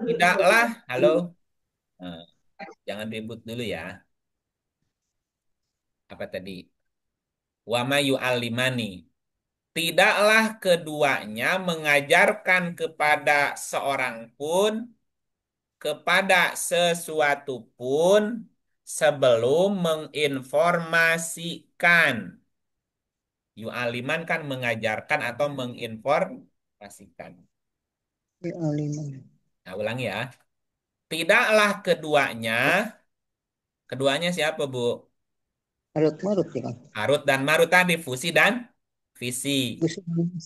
Tidaklah, halo, Nah, jangan ribut dulu ya. Apa tadi? Wama yu'allimani. Tidaklah keduanya mengajarkan kepada seorang pun, kepada sesuatu pun, sebelum menginformasikan. Yu'aliman kan mengajarkan atau menginformasikan. ya aliman. Nah, ulangi ya. Tidaklah keduanya siapa, Bu? Marut marut ya kan. Harut dan marut tadi, fusi dan visi. Busi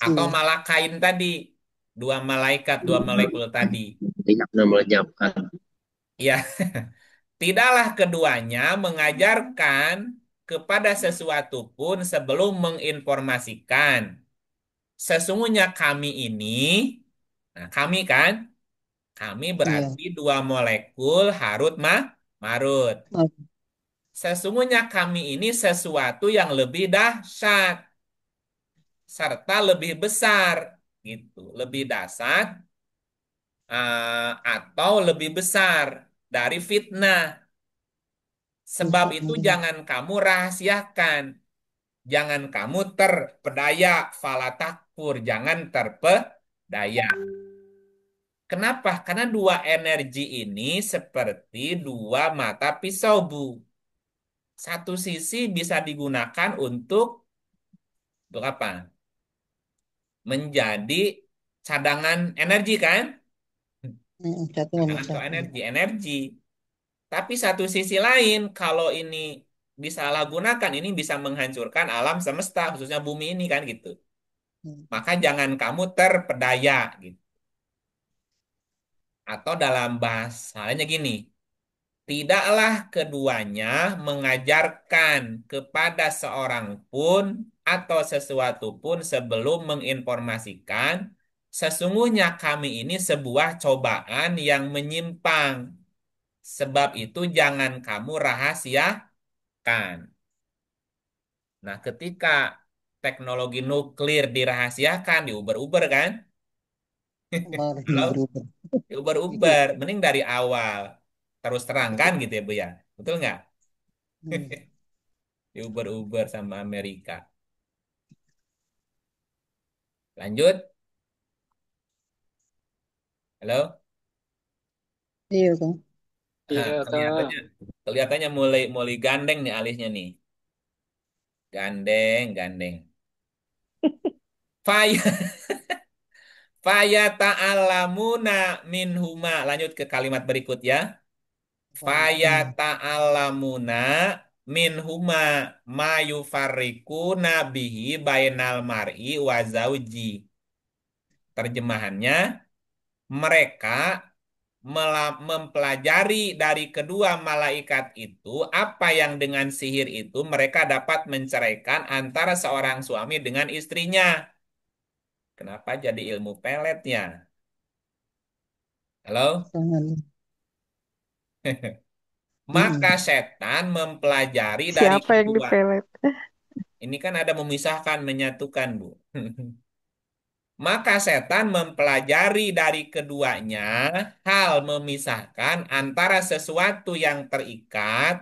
Atau ya. malakain tadi, dua malaikat, dua molekul tadi. Tidak melenyapkan. Ya, tidaklah keduanya mengajarkan kepada sesuatu pun sebelum menginformasikan. Sesungguhnya kami ini, nah kami kan, kami Iya. berarti dua molekul Harut Marut. Marut. Sesungguhnya kami ini sesuatu yang lebih dahsyat serta lebih besar gitu, lebih dahsyat atau lebih besar dari fitnah. Sebab itu jangan kamu rahasiakan, jangan kamu terpedaya, fala takfur, jangan terpedaya. Kenapa? Karena dua energi ini seperti dua mata pisau, Bu. Satu sisi bisa digunakan untuk apa? Menjadi cadangan energi kan? Satu Cadangan memecah. untuk energi. Tapi satu sisi lain, kalau ini disalahgunakan, ini bisa menghancurkan alam semesta, khususnya bumi ini kan gitu. Maka jangan kamu terpedaya gitu. Atau dalam bahasanya gini, tidaklah keduanya mengajarkan kepada seorang pun atau sesuatu pun sebelum menginformasikan, sesungguhnya kami ini sebuah cobaan yang menyimpang. Sebab itu jangan kamu rahasiakan. Nah, ketika teknologi nuklir dirahasiakan, diuber-uber kan? Mari Halo? berubah. Iya. Diuber-uber. Mending dari awal. Terus terang kan gitu ya, Bu ya? Betul nggak? Hmm. Diuber-uber sama Amerika. Lanjut. Halo? Iya kan. Nah, Iya, Kak. kelihatannya mulai mulai gandeng nih alisnya nih. Gandeng, gandeng. Faya, Fayata'allamuna minhuma. Lanjut ke kalimat berikut ya. Fayata'allamuna minhuma ma yufarriquna bihi bainal mar'i wa zauji. Terjemahannya, mereka mempelajari dari kedua malaikat itu apa yang dengan sihir itu mereka dapat menceraikan antara seorang suami dengan istrinya. Kenapa jadi ilmu peletnya? Halo? Jangan. Maka Mm-mm. setan mempelajari dari Siapa yang kedua. dipelet? Ini kan ada memisahkan, menyatukan, Bu. Maka setan mempelajari dari keduanya hal memisahkan antara sesuatu yang terikat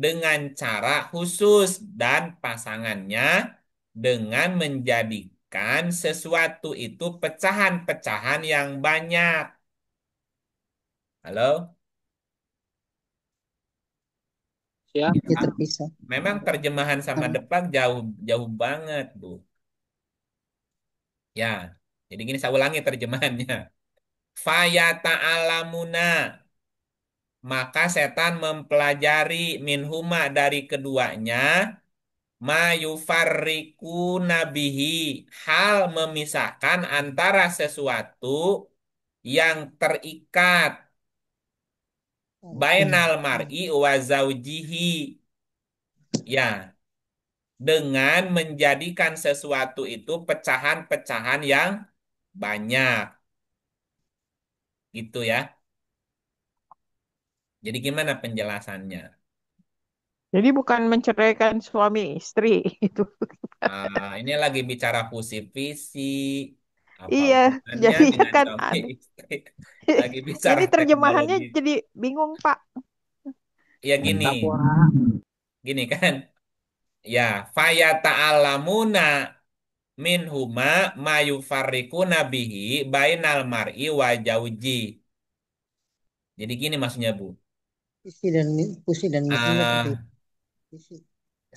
dengan cara khusus dan pasangannya dengan menjadikan sesuatu itu pecahan-pecahan yang banyak. Halo? Ya, Dia terpisah. Memang terjemahan sama Kan? depan jauh jauh banget, Bu. Ya, jadi gini saya ulangi terjemahannya. Fayata'alamuna, maka setan mempelajari minhuma dari keduanya ma yufarriku nabihi, hal memisahkan antara sesuatu yang terikat bainal mar'i wa zaujihi, ya, dengan menjadikan sesuatu itu pecahan-pecahan yang banyak gitu ya. Jadi gimana penjelasannya? Jadi bukan menceraikan suami istri itu. Ini lagi bicara fusi visi. Apa Iya, hubungannya jadinya dengan kan suami aneh. istri? Lagi bicara Ini terjemahannya teknologi. jadi bingung, Pak. Ya gini, mantap wah. gini kan. Ya, faya ta'alamuna minhuma ma yufarriquna bihi bainal mar'i wa jauji. Jadi gini maksudnya, Bu. Visi dan pusi dan misinya Ah, berbeda. Visi.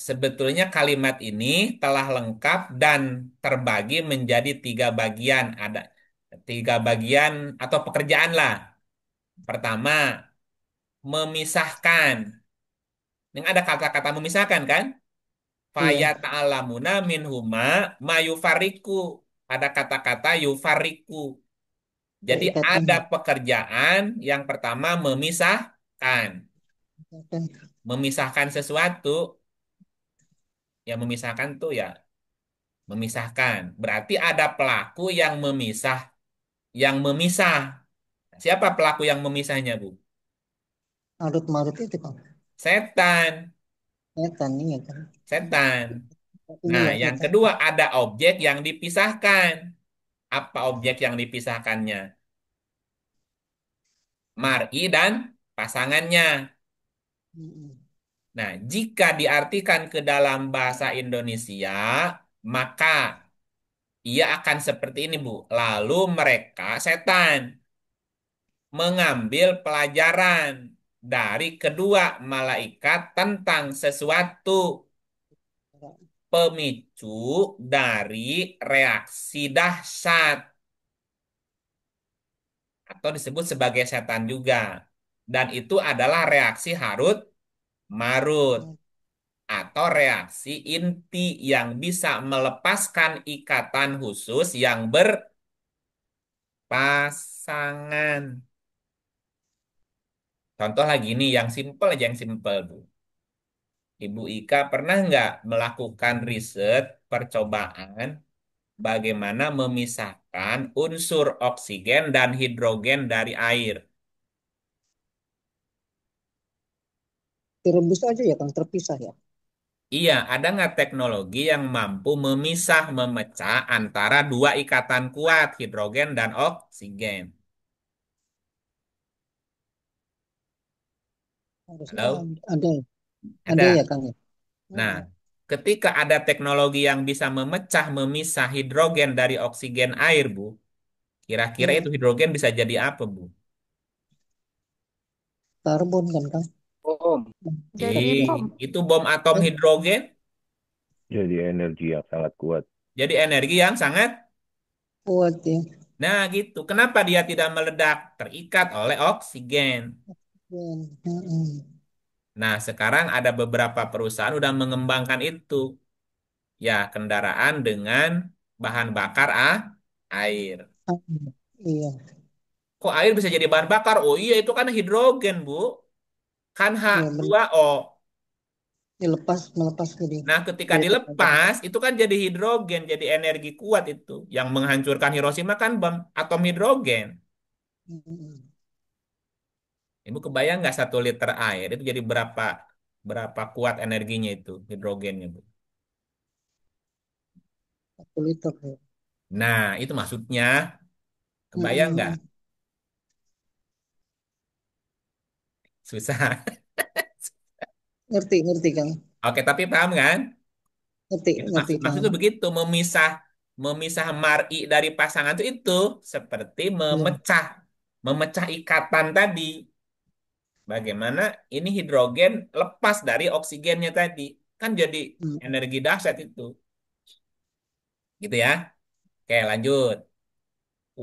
sebetulnya kalimat ini telah lengkap dan terbagi menjadi tiga bagian. Ada tiga bagian atau pekerjaan lah. Pertama, memisahkan. Yang ada kata-kata memisahkan kan? Faya Iya, ta'alamuna minhuma ma yufariku. Ada kata-kata yufariku. Jadi keikatan. ada pekerjaan yang pertama memisahkan. Kan? Memisahkan sesuatu, ya memisahkan tuh ya memisahkan. Berarti ada pelaku yang memisah, yang memisah. Siapa pelaku yang memisahnya, Bu? Marut marut itu kan. Setan. Setan iya kan. Setan. Nah, Iya yang setan. kedua ada objek yang dipisahkan. Apa objek yang dipisahkannya? Mar'i dan pasangannya. Mm-mm. Nah, jika diartikan ke dalam bahasa Indonesia, maka ia akan seperti ini, Bu. Lalu mereka, setan, mengambil pelajaran dari kedua malaikat tentang sesuatu pemicu dari reaksi dahsyat atau disebut sebagai setan juga. Dan itu adalah reaksi Harut Marut atau reaksi inti yang bisa melepaskan ikatan khusus yang berpasangan. Contoh lagi nih yang simpel aja yang simpel, Bu. Ibu Ika pernah nggak melakukan riset percobaan bagaimana memisahkan unsur oksigen dan hidrogen dari air? Direbus aja ya kan terpisah ya. Iya, ada nggak teknologi yang mampu memisah, memecah antara dua ikatan kuat, hidrogen dan oksigen? Harusnya Halo? ada ada ya Ada. kan ya. Nah, Mm-mm. ketika ada teknologi yang bisa memecah, memisah hidrogen dari oksigen air, Bu, kira-kira itu Mm-mm. hidrogen bisa jadi apa, Bu? Karbon kan kan. Bom. Jadi Eh, bom. itu bom atom Eh, hidrogen Jadi energi yang sangat kuat. jadi energi yang sangat kuat ya. Nah, gitu. Kenapa dia tidak meledak? Terikat oleh oksigen. Mm-mm. Nah, sekarang ada beberapa perusahaan udah mengembangkan itu. Ya, kendaraan dengan bahan bakar air. Ah, iya, Kok air bisa jadi bahan bakar? Oh iya, itu kan hidrogen, Bu. Kan iya benar. H2O. Dilepas, melepas jadi Nah, ketika dari tenaga. dilepas, itu kan jadi hidrogen, jadi energi kuat itu. Yang menghancurkan Hiroshima kan bom atom hidrogen. Mm-mm. Ibu kebayang nggak 1 liter air itu jadi berapa berapa kuat energinya itu hidrogennya, Bu? 1 liter. Ya. Nah, itu maksudnya. Kebayang nggak? Mm-mm. Susah. Ngerti, ngerti Kang. Oke, tapi paham kan? Ngerti, Itu ngerti, maksudnya paham. begitu, memisah memisah mar'i dari pasangan itu seperti Iya. memecah ikatan tadi. Bagaimana ini hidrogen lepas dari oksigennya tadi. Kan jadi Mm. energi dahsyat itu. Gitu ya. Oke, lanjut.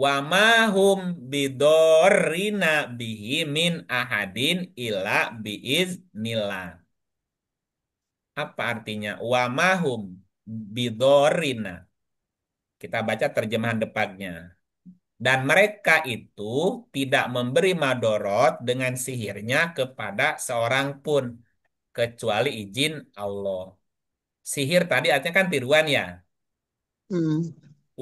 Wa ma hum bidorrina bihi min ahadin ila biiznillah. Apa artinya? Wa ma hum bidorrina. Kita baca terjemahan depannya. Dan mereka itu tidak memberi madorot dengan sihirnya kepada seorang pun kecuali izin Allah. Sihir tadi artinya kan tiruan ya. Mm.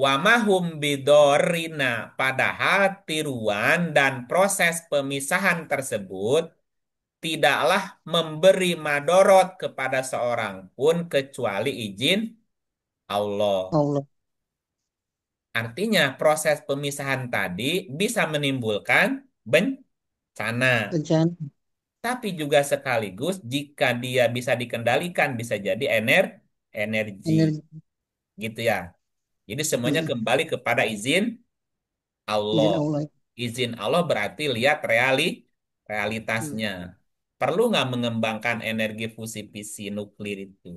Wa mahum bidorina. Padahal tiruan dan proses pemisahan tersebut tidaklah memberi madorot kepada seorang pun kecuali izin Allah. Allah. Artinya proses pemisahan tadi bisa menimbulkan bencana. Bencana, Tapi juga sekaligus jika dia bisa dikendalikan bisa jadi energi. energi. Gitu ya. Jadi semuanya Mm. kembali kepada izin Allah. Izin Allah. Izin Allah berarti lihat realitasnya. Mm. Perlu nggak mengembangkan energi fusi fisi nuklir itu?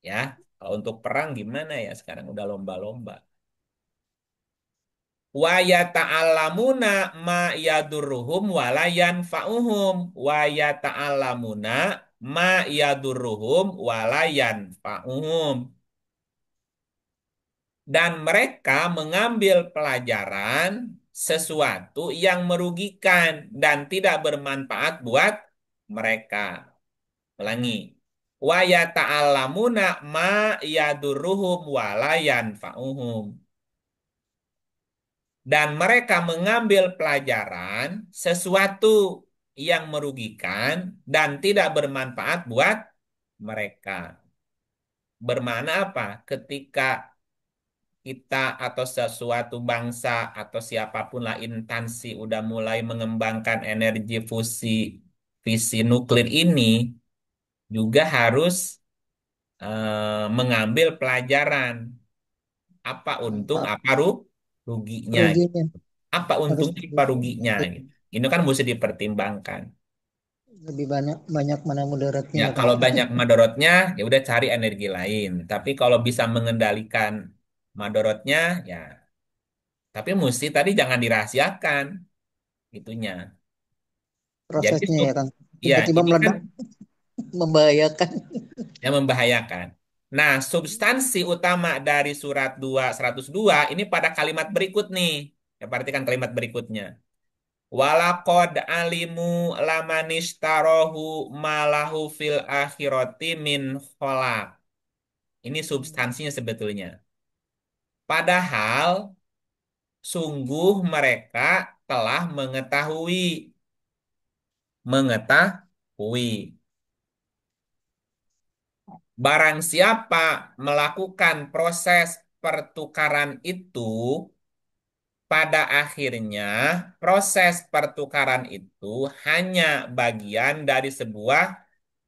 Ya, kalau untuk perang gimana ya? Sekarang udah lomba-lomba. Wa yata'allamuna ma yadurruhum wa la yanfa'uhum. Wa yata'allamuna ma yadurruhum wa la yanfa'uhum. Dan mereka mengambil pelajaran sesuatu yang merugikan dan tidak bermanfaat buat mereka. Ulangi. Wa yata'allamuna ma yadurruhum wa la yanfa'uhum. Dan mereka mengambil pelajaran sesuatu yang merugikan dan tidak bermanfaat buat mereka. Bermakna apa? Ketika kita atau sesuatu bangsa atau siapapun lah instansi udah mulai mengembangkan energi fusi fisi nuklir ini juga harus mengambil pelajaran apa untung Apa apa ruginya ruginya? gitu. Apa Harus untungnya apa ruginya gitu. Ini kan mesti dipertimbangkan. lebih banyak banyak mana mudaratnya Ya ya Kang. kalau banyak madorotnya ya udah cari energi lain. Tapi kalau bisa mengendalikan madorotnya ya tapi mesti tadi jangan dirahasiakan itunya. Jadi Prosesnya ya Kang. ya Tiba-tiba ini kan meledak, membahayakan. yang membahayakan. Nah, substansi utama dari surat 2 102 ini pada kalimat berikut nih. Ya, perhatikan kalimat berikutnya. Walakod alimu lamanistarohu malahu fil akhirati min kholak. Ini substansinya sebetulnya. Padahal sungguh mereka telah mengetahui. Barang siapa melakukan proses pertukaran itu, pada akhirnya proses pertukaran itu hanya bagian dari sebuah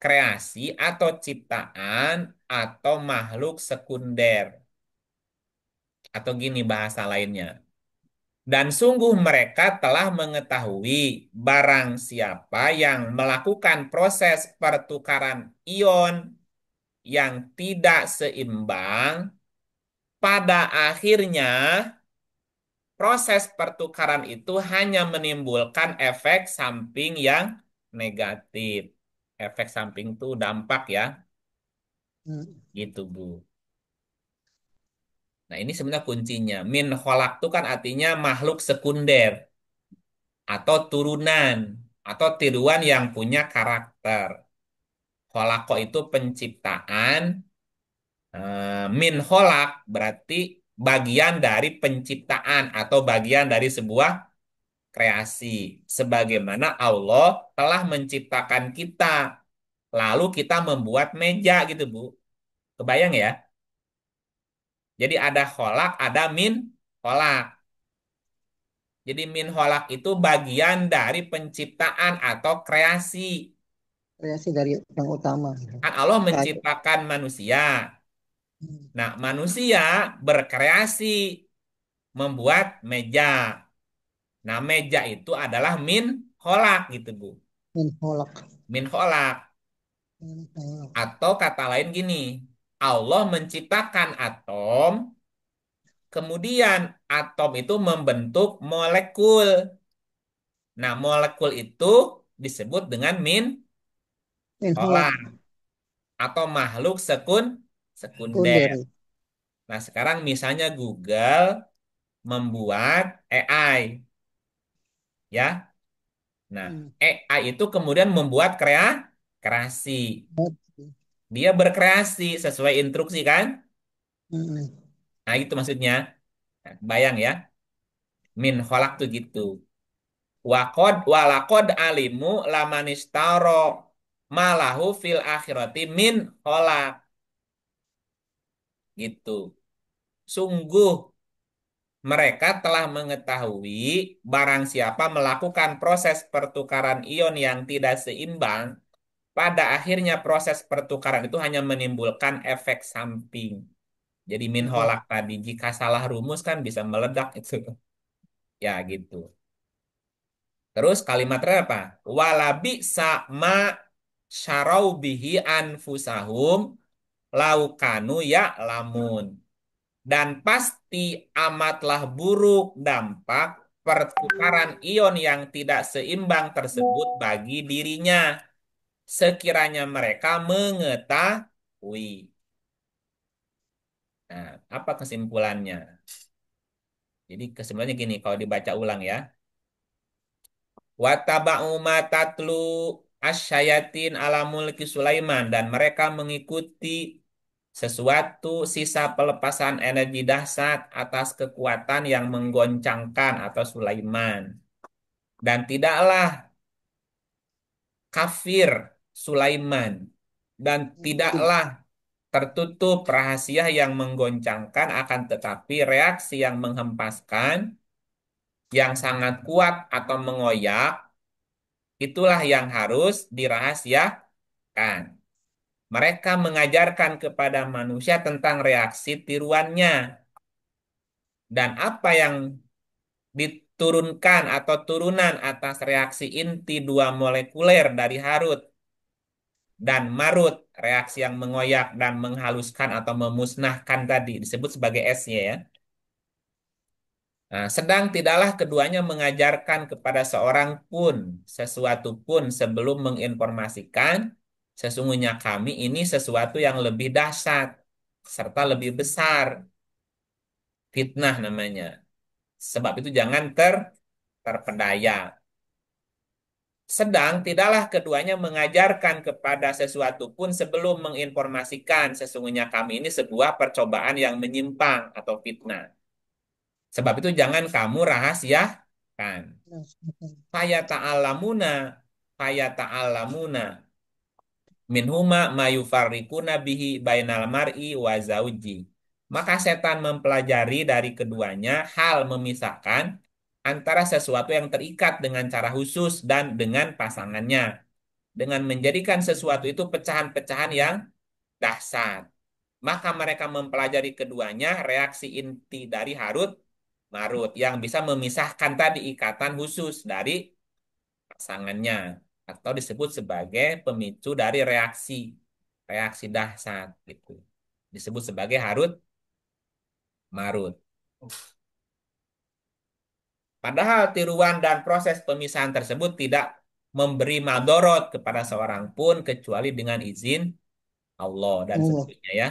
kreasi atau ciptaan atau makhluk sekunder. Atau gini bahasa lainnya. Dan sungguh mereka telah mengetahui barang siapa yang melakukan proses pertukaran ion yang tidak seimbang, pada akhirnya proses pertukaran itu hanya menimbulkan efek samping yang negatif. Efek samping itu dampak ya, Hmm. gitu Bu. Nah ini sebenarnya kuncinya. Min kholak itu kan artinya makhluk sekunder atau turunan atau tiruan yang punya karakter. Kholako itu penciptaan. Min kholak berarti bagian dari penciptaan atau bagian dari sebuah kreasi. Sebagaimana Allah telah menciptakan kita. Lalu kita membuat meja gitu, Bu. Kebayang ya? Jadi ada kholak, ada min kholak. Jadi min kholak itu bagian dari penciptaan atau kreasi. Kreasi dari yang utama. Kan Allah Kayak, menciptakan manusia. hmm, Nah, manusia berkreasi membuat meja. Nah, meja itu adalah min kholak gitu, Bu. min holak. Min kholak. Min holak. Atau kata lain gini, Allah menciptakan atom, kemudian atom itu membentuk molekul. Nah, molekul itu disebut dengan min Min holak. kholak atau makhluk sekunder. Kunder. Nah, sekarang misalnya Google membuat AI, ya. Nah, Hmm. AI itu kemudian membuat kreasi. Hmm. Dia berkreasi sesuai instruksi kan? Hmm. Nah, itu maksudnya. Nah, bayang ya, min kholak tuh gitu. Walakod alimu lamanistaro malahu fil akhirati min kholak gitu. Sungguh mereka telah mengetahui barang siapa melakukan proses pertukaran ion yang tidak seimbang, pada akhirnya proses pertukaran itu hanya menimbulkan efek samping. Jadi min Iya. holak tadi jika salah rumus kan bisa meledak itu. Ya gitu. Terus kalimat terakhir apa? Walabi sama syarau bihi anfusahum laukanu ya lamun. Dan pasti amatlah buruk dampak pertukaran ion yang tidak seimbang tersebut bagi dirinya. Sekiranya mereka mengetahui. Nah, apa kesimpulannya? Jadi kesimpulannya gini, kalau dibaca ulang ya. Wattaba'u ma tatlu asyayatin ala mulki Sulaiman. Dan mereka mengikuti sesuatu sisa pelepasan energi dahsyat atas kekuatan yang menggoncangkan atau Sulaiman. Dan tidaklah kafir Sulaiman. Dan tidaklah tertutup rahasia yang menggoncangkan akan tetapi reaksi yang menghempaskan, yang sangat kuat atau mengoyak, itulah yang harus dirahasiakan. Mereka mengajarkan kepada manusia tentang reaksi tiruannya dan apa yang diturunkan atau turunan atas reaksi inti dua molekuler dari Harut dan Marut, reaksi yang mengoyak dan menghaluskan atau memusnahkan tadi disebut sebagai S-nya ya. Nah, sedang tidaklah keduanya mengajarkan kepada seorang pun sesuatu pun sebelum menginformasikan sesungguhnya kami ini sesuatu yang lebih dahsyat serta lebih besar, fitnah namanya. Sebab itu jangan terpedaya. Sedang tidaklah keduanya mengajarkan kepada sesuatu pun sebelum menginformasikan sesungguhnya kami ini sebuah percobaan yang menyimpang atau fitnah. Sebab itu jangan kamu rahasiakan. Faya ta'alamuna, faya ta'alamuna minhuma mayufarriquna bihi bainal mar'i wa zauji. Maka setan mempelajari dari keduanya hal memisahkan antara sesuatu yang terikat dengan cara khusus dan dengan pasangannya. Dengan menjadikan sesuatu itu pecahan-pecahan yang dahsyat. Maka mereka mempelajari keduanya reaksi inti dari Harut Marut yang bisa memisahkan tadi ikatan khusus dari pasangannya atau disebut sebagai pemicu dari reaksi dahsyat gitu. Disebut sebagai Harut Marut. Padahal tiruan dan proses pemisahan tersebut tidak memberi madorot kepada seorang pun kecuali dengan izin Allah dan Allah. seterusnya ya.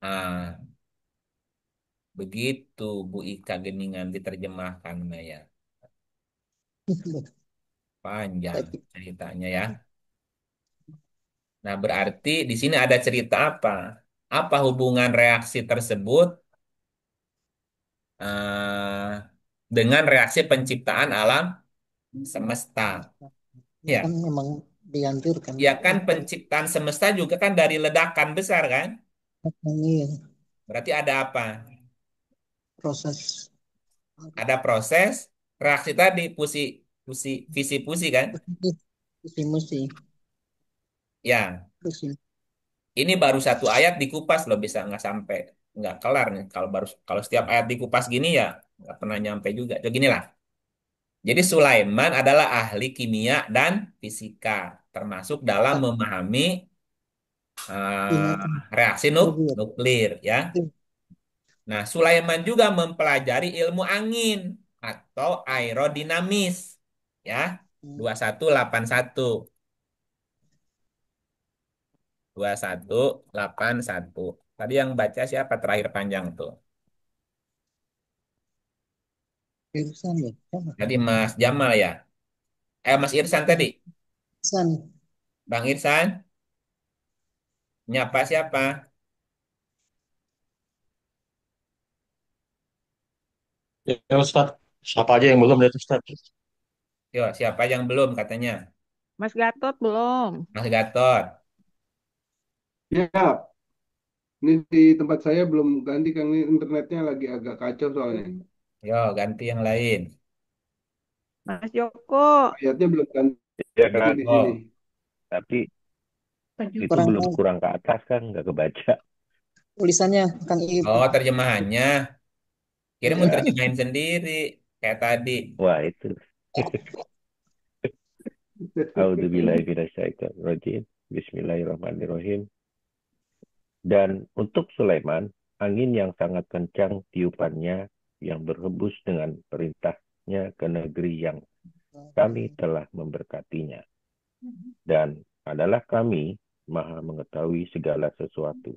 Nah, begitu Bu Ika Geningan diterjemahkan ya. Panjang Tapi ceritanya ya. Nah, berarti di sini ada cerita apa? Apa hubungan reaksi tersebut eh, dengan reaksi penciptaan alam semesta? kan Ya, memang dianjurkan ya kan untuk penciptaan semesta juga kan dari ledakan besar kan? ini Berarti ada apa? proses Ada proses reaksi tadi, pusi, visi pusi kan? visi misi Ya, visi ini baru satu ayat dikupas loh bisa nggak sampai nggak kelar nih. Kalau setiap ayat dikupas gini ya nggak pernah nyampe juga. Jadi gini lah. Jadi Sulaiman adalah ahli kimia dan fisika, termasuk dalam memahami kimia reaksi teknologi nuklir ya. Nah, Sulaiman juga mempelajari ilmu angin atau aerodinamis ya. 2181. 2181. Tadi yang baca siapa terakhir panjang tuh? jurusan ya sama Tadi Mas Jamal ya. Mas Irsan tadi. jurusan Bang Irsan, nyapa siapa? Ya Ustaz, siapa aja yang belum lihat Ustaz? Yo, siapa yang belum katanya? Mas Gatot belum. Mas Gatot. Ya, ini di tempat saya belum ganti Kang, ini internetnya lagi agak kacau soalnya. Yo, ganti yang lain. Mas Joko. Ayatnya belum Ya ganti kan, di sini. Oh, tapi itu kurang belum tahu kurang ke atas kan, nggak kebaca. tulisannya Kang Iip. oh terjemahannya. Kira mau Ya, terjemahin sendiri kayak tadi. Wah itu. A'udzubillahi minasyaitonirrajim. Bismillahirrahmanirrahim. Dan untuk Sulaiman, angin yang sangat kencang tiupannya yang berhembus dengan perintahnya ke negeri yang kami telah memberkatinya. Dan adalah kami maha mengetahui segala sesuatu.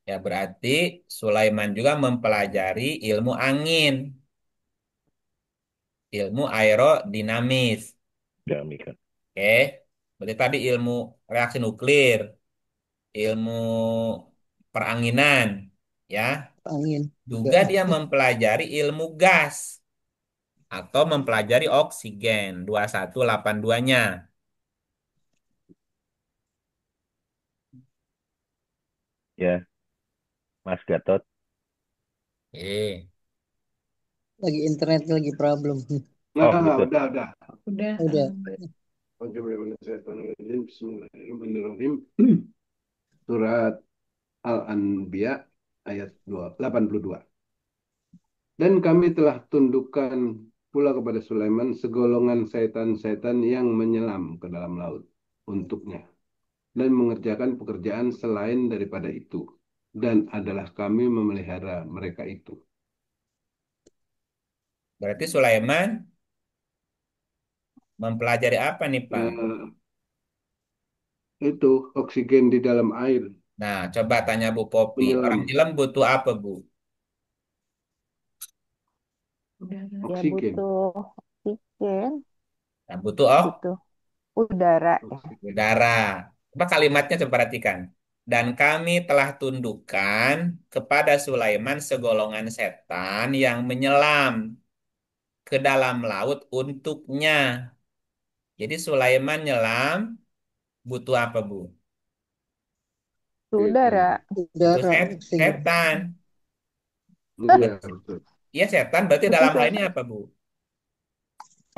Ya berarti Sulaiman juga mempelajari ilmu angin, ilmu aerodinamis. Demikian. Oke. Berarti tadi ilmu reaksi nuklir, ilmu peranginan, ya. Angin juga Juga dia mempelajari ilmu gas atau mempelajari oksigen 2182-nya. Ya, Mas Gatot. Eh, lagi internet lagi problem Oh nah, gitu. udah. Udah. udah Oke, Bismillahirrahmanirrahim. Surat Al-Anbiya ayat 82. Dan kami telah tundukkan pula kepada Sulaiman segolongan setan-setan yang menyelam ke dalam laut untuknya dan mengerjakan pekerjaan selain daripada itu. Dan adalah kami memelihara mereka itu. berarti Sulaiman mempelajari apa nih, Pak? Eh, itu oksigen di dalam air Nah, coba tanya Bu Popi. Orang menyelam film butuh apa, Bu? Ya oksigen. butuh oksigen Nah, butuh gitu. Udara ya. udara. Coba kalimatnya coba perhatikan. Dan kami telah tundukkan kepada Sulaiman segolongan setan yang menyelam ke dalam laut untuknya. Jadi Sulaiman nyelam butuh apa, Bu? Udara. Butuh udara oksigen setan. Iya, Bet- betul. Iya setan berarti Itu dalam hal ini susah. apa, Bu?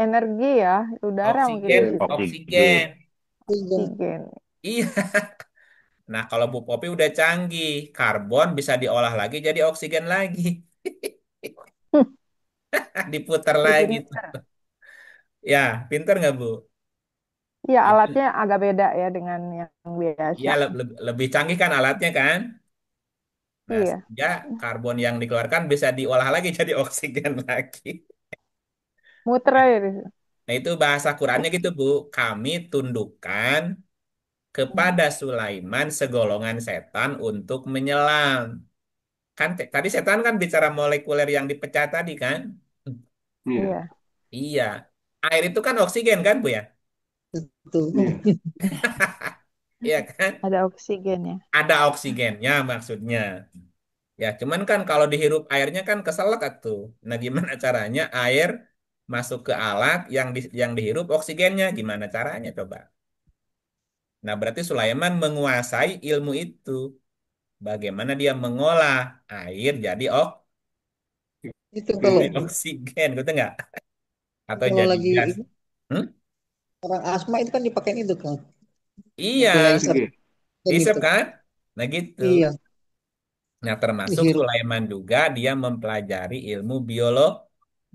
Energi ya. Udara mungkin di Oksigen, Oksigen. situ. oksigen. Oksigen. oksigen Oksigen. Iya. Nah, kalau Bu Popi udah canggih, karbon bisa diolah lagi jadi oksigen lagi. Diputar Jadi lagi tuh. pinter. Ya, pinter nggak, Bu? Iya Itu, alatnya agak beda ya dengan yang biasa. ya lebih canggih kan alatnya kan? Nah, Iya. sehingga karbon yang dikeluarkan bisa diolah lagi jadi oksigen lagi. Muter aja di situ. Nah, itu bahasa Qurannya gitu, Bu. Kami tundukkan kepada Sulaiman segolongan setan untuk menyelam. Kan tadi setan kan bicara molekuler yang dipecah tadi kan? Iya, Iya. Iya. Air itu kan oksigen kan, Bu ya? Betul. iya. Iya kan? Ada oksigennya. Ada oksigennya maksudnya. Ya, cuman kan kalau dihirup airnya kan keselak tuh. Nah, gimana caranya air masuk ke alat yang dihirup oksigennya? Gimana caranya coba? Nah, berarti Sulaiman menguasai ilmu itu. Bagaimana dia mengolah air Itu jadi kalau oksigen, gitu nggak? Atau kalau jadi lagi gas? ini, Hmm? orang asma itu kan dipakai itu kan, Iya, nebulizer Oksigen. dan isep itu. kan? Nah, gitu. Iya, Nah, termasuk dihirup. Sulaiman juga dia mempelajari ilmu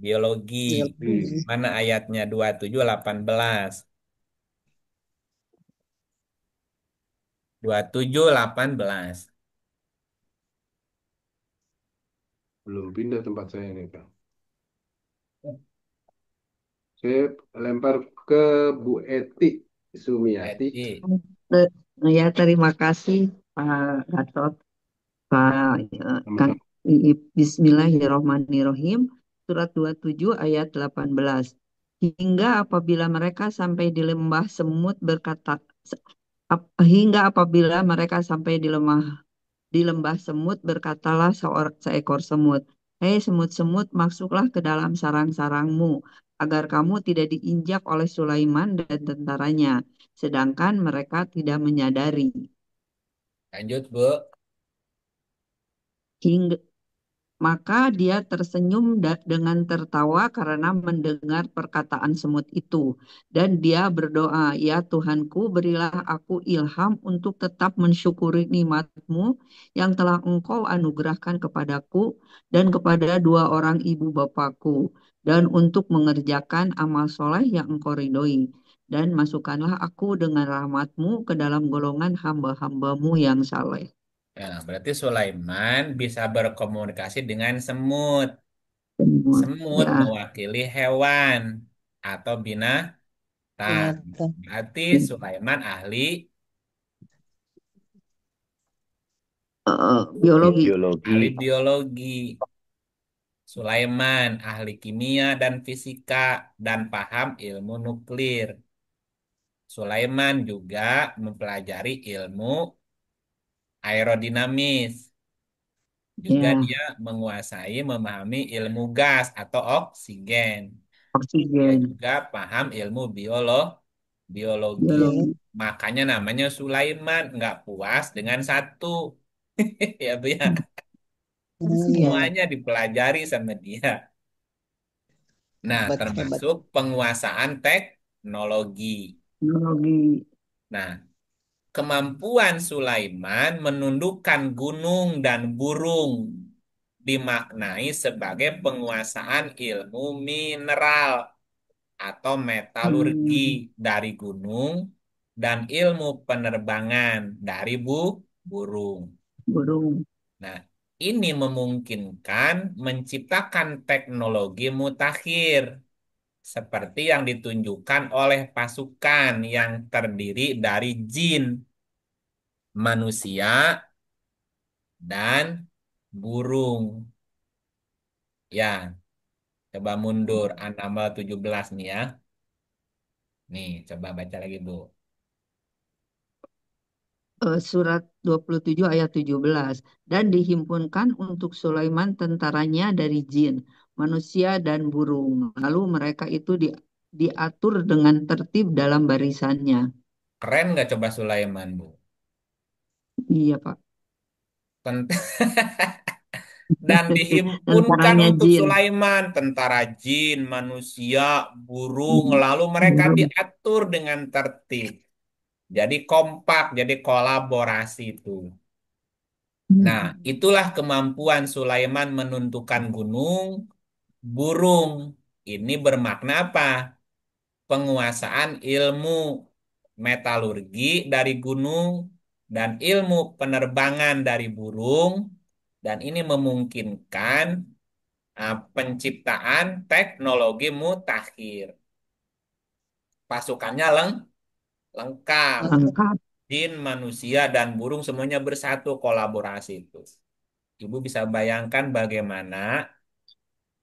biologi. Iya. Iya. Mana ayatnya 27:18. 27:18. Belum pindah tempat saya nih, Kang. Saya lempar ke Bu Eti Sumiati. Eti. Eh, Ya, terima kasih Pak Gatot. Pak Kang Sama-sama. Iip. Bismillahirrohmanirrohim. Surat 27 ayat 18. Hingga apabila mereka sampai di lembah semut berkata, hingga apabila mereka sampai di lembah semut berkatalah seekor semut, hei semut-semut, masuklah ke dalam sarang-sarangmu, agar kamu tidak diinjak oleh Sulaiman dan tentaranya, sedangkan mereka tidak menyadari. Lanjut, Bu. Hingga Maka dia tersenyum dengan tertawa karena mendengar perkataan semut itu. Dan dia berdoa, ya Tuhanku, berilah aku ilham untuk tetap mensyukuri nikmat-Mu yang telah Engkau anugerahkan kepadaku dan kepada dua orang ibu bapakku. Dan untuk mengerjakan amal soleh yang Engkau ridhoi. Dan masukkanlah aku dengan rahmat-Mu ke dalam golongan hamba-hambamu yang saleh. Ya, berarti Sulaiman bisa berkomunikasi dengan semut. Semut. Semut Ya. mewakili hewan atau binatang. Binatang. Berarti Sulaiman ahli Biologi. Biologi. ahli biologi. Sulaiman ahli kimia dan fisika dan paham ilmu nuklir. Sulaiman juga mempelajari ilmu aerodinamis. Juga Ya, dia memahami ilmu gas atau oksigen. Dia oksigen. juga paham ilmu biologi. Iya. Biologi. Makanya namanya Sulaiman, nggak puas dengan satu. Ya, Bu ya. Iya, Semuanya dipelajari sama dia. Nah, hebat hebat. termasuk penguasaan teknologi. Biologi. Nah, kemampuan Sulaiman menundukkan gunung dan burung dimaknai sebagai penguasaan ilmu mineral atau metalurgi Hmm, dari gunung dan ilmu penerbangan dari burung. burung. Nah, ini memungkinkan menciptakan teknologi mutakhir seperti yang ditunjukkan oleh pasukan yang terdiri dari jin, manusia, dan burung. Ya, coba mundur An-Naml 17 nih ya. Nih, coba baca lagi, Bu. Surat 27 ayat 17. Dan dihimpunkan untuk Sulaiman tentaranya dari jin, manusia dan burung. Lalu mereka itu diatur dengan tertib dalam barisannya. Keren nggak coba Sulaiman, Bu? Iya, Pak. Tent- Dan dihimpunkan Tentaranya untuk jin. Sulaiman, tentara jin, manusia, burung, Hmm, lalu mereka burung. diatur dengan tertib. Jadi kompak, jadi kolaborasi itu. Nah, Hmm, itulah kemampuan Sulaiman menentukan gunung, burung. Ini bermakna apa? Penguasaan ilmu metalurgi dari gunung dan ilmu penerbangan dari burung Dan ini memungkinkan penciptaan teknologi mutakhir. Pasukannya lengkap. Lengkap. Jin, manusia, dan burung semuanya bersatu kolaborasi itu. Ibu bisa bayangkan bagaimana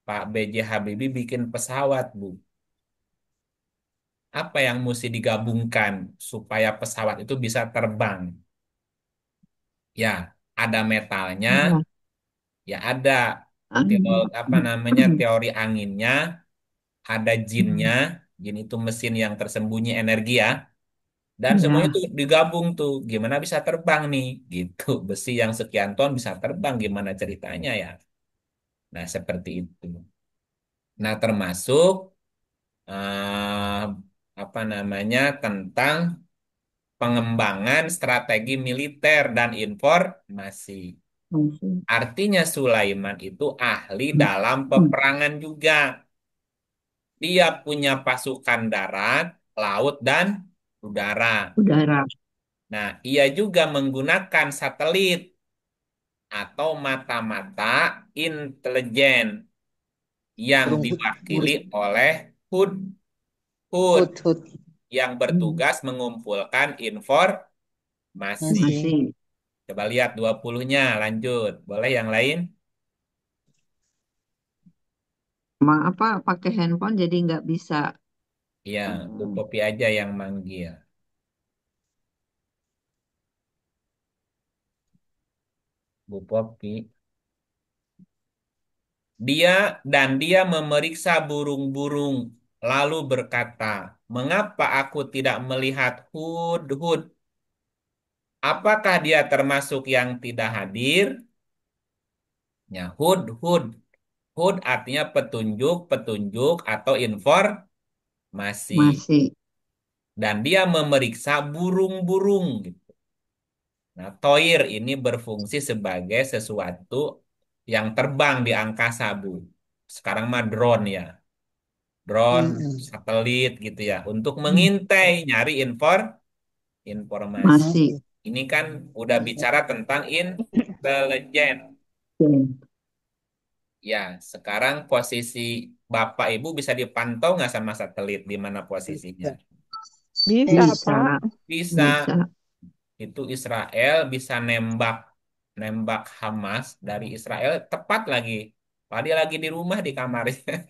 Pak B.J. Habibie bikin pesawat, Bu. Apa yang mesti digabungkan supaya pesawat itu bisa terbang? Ya, ada metalnya, Ya. ya ada apa namanya teori anginnya, ada jinnya, jin itu mesin yang tersembunyi energi ya, dan semuanya Ya. tuh digabung tuh, gimana bisa terbang nih, gitu. Besi yang sekian ton bisa terbang, gimana ceritanya ya? Nah, seperti itu. Nah, termasuk eh, apa namanya tentang pengembangan strategi militer dan informasi. Masih. Artinya Sulaiman itu ahli dalam peperangan juga. Dia punya pasukan darat, laut, dan udara. Udara. Nah, ia juga menggunakan satelit atau mata-mata intelijen yang Burung diwakili oleh HUD. HUD hut yang bertugas mengumpulkan informasi. masih. Masih. Coba lihat 20-nya, lanjut. Boleh yang lain? Apa pakai handphone jadi nggak bisa. Iya, Bu Popi aja yang manggil. Bu Popi. Dia memeriksa burung-burung, lalu berkata, "Mengapa aku tidak melihat hud-hud? Apakah dia termasuk yang tidak hadir?" Ya, hud-hud. Hud artinya petunjuk, petunjuk atau informasi. Masih. Dan dia memeriksa burung-burung. Gitu. Nah, toir ini berfungsi sebagai sesuatu yang terbang di angkasa, Bu. Sekarang mah drone ya. Drone, Mm-mm. satelit gitu ya. Untuk mengintai, nyari informasi. Masih. Masih. Ini kan udah bicara tentang intelijen. Oke. Ya, sekarang posisi Bapak Ibu bisa dipantau nggak sama satelit di mana posisinya? Bisa. Bisa, Bisa. Pak. Bisa. Bisa. Itu Israel bisa nembak nembak Hamas dari Israel tepat lagi. Padahal dia lagi di rumah di kamarnya.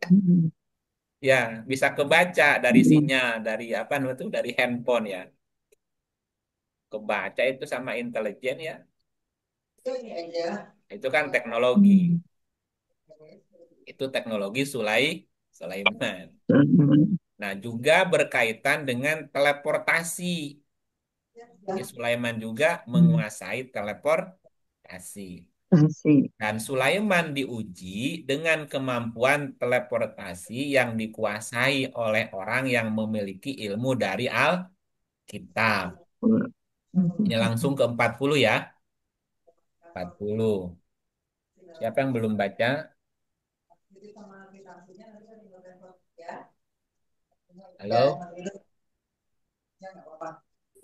Hmm. Ya, bisa kebaca dari sinyal dari apa namanya itu dari handphone ya. Kebaca itu sama intelijen ya. Itu kan teknologi. Hmm. Itu teknologi Sulaiman. Hmm. Nah, juga berkaitan dengan teleportasi. Jadi Sulaiman juga menguasai teleportasi. Masih. Dan Sulaiman diuji dengan kemampuan teleportasi yang dikuasai oleh orang yang memiliki ilmu dari Alkitab. Ini langsung ke 40 ya. 40. Siapa yang belum baca? Halo?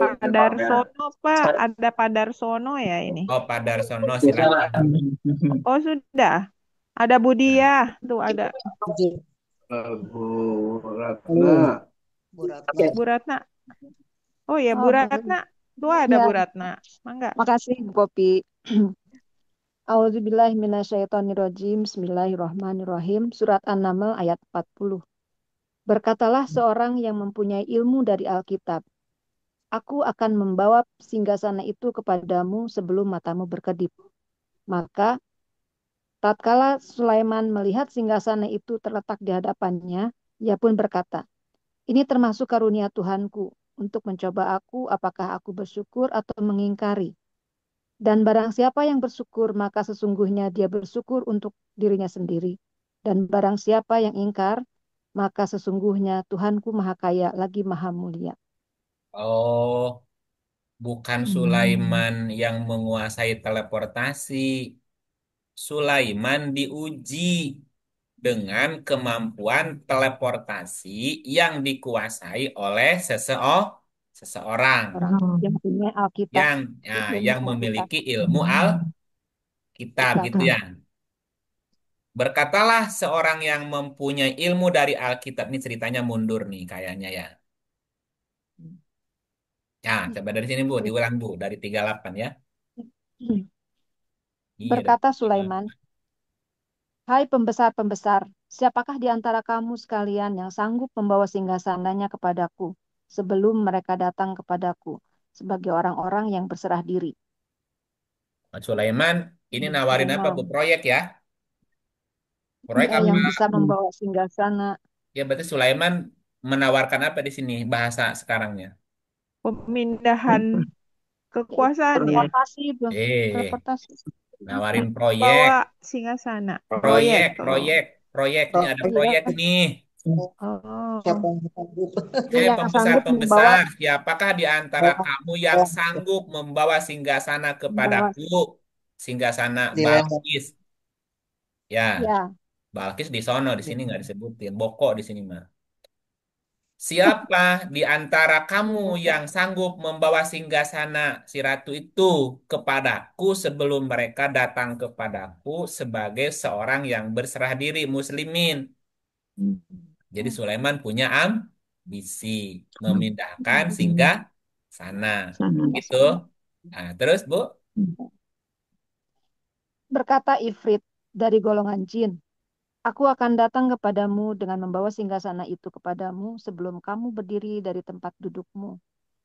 Padarsono, Pak. Ada Padarsono ya ini. Oh, Pak Darsono, silakan. Oh, sudah. Ada Budia. Tuh ada Bu Halo, Ratna. Bu Ratna. Bu Ratna. Oh ya, Bu Oh, Ratna. Tuh ada ya, Bu Ratna. Mangga. makasih Bu Popi. Auzubillahi minasyaitonirrajim. Bismillahirrahmanirrahim. Surat An-Naml ayat 40. Berkatalah seorang yang mempunyai ilmu dari Alkitab, aku akan membawa singgasana itu kepadamu sebelum matamu berkedip. Maka tatkala Sulaiman melihat singgasana itu terletak di hadapannya, ia pun berkata, ini termasuk karunia Tuhanku untuk mencoba aku apakah aku bersyukur atau mengingkari. Dan barang siapa yang bersyukur, maka sesungguhnya dia bersyukur untuk dirinya sendiri. Dan barang siapa yang ingkar, maka sesungguhnya Tuhanku Maha Kaya lagi Maha Mulia. Oh, bukan Sulaiman yang menguasai teleportasi. Sulaiman diuji dengan kemampuan teleportasi yang dikuasai oleh seseorang. seseorang Orang yang punya Alkitab, yang ilmu yang Alkitab. memiliki ilmu Alkitab gitu ya. Berkatalah seorang yang mempunyai ilmu dari Alkitab. Ini ceritanya mundur nih kayaknya ya. Ya, coba dari sini Bu, diulang Bu, dari 38 ya. Iya, dari Berkata 38. Sulaiman, hai pembesar-pembesar, siapakah di antara kamu sekalian yang sanggup membawa singgasananya kepadaku sebelum mereka datang kepadaku sebagai orang-orang yang berserah diri? Mas Sulaiman, ini nawarin apa Bu? Sulaiman, Proyek ya? Proyek ya apa? yang bisa membawa singgasana, Ya, berarti Sulaiman menawarkan apa di sini bahasa sekarangnya? Pemindahan kekuasaan ya. teleportasi itu, Eh, teleportasi. nawarin proyek, Bawa singgasana. Proyek. proyek, Oh. proyek, proyek. Ini ada Iya, proyek nih. siapa Oh. yang sanggup? Hei Yang sanggup membawa pembesar-pembesar, siapakah di antara kamu yang sanggup membawa singgasana membawa kepadaku? Singgasana Dilempar. Balkis. Ya, ya Balkis di sono, di sini nggak disebutin. Boko di sini mah. Siapa di antara kamu yang sanggup membawa singgasana si ratu itu kepadaku sebelum mereka datang kepadaku sebagai seorang yang berserah diri muslimin? Jadi Sulaiman punya ambisi memindahkan singgah sana. Gitu. Nah, terus Bu, berkata Ifrit dari golongan jin, aku akan datang kepadamu dengan membawa singgasana itu kepadamu sebelum kamu berdiri dari tempat dudukmu.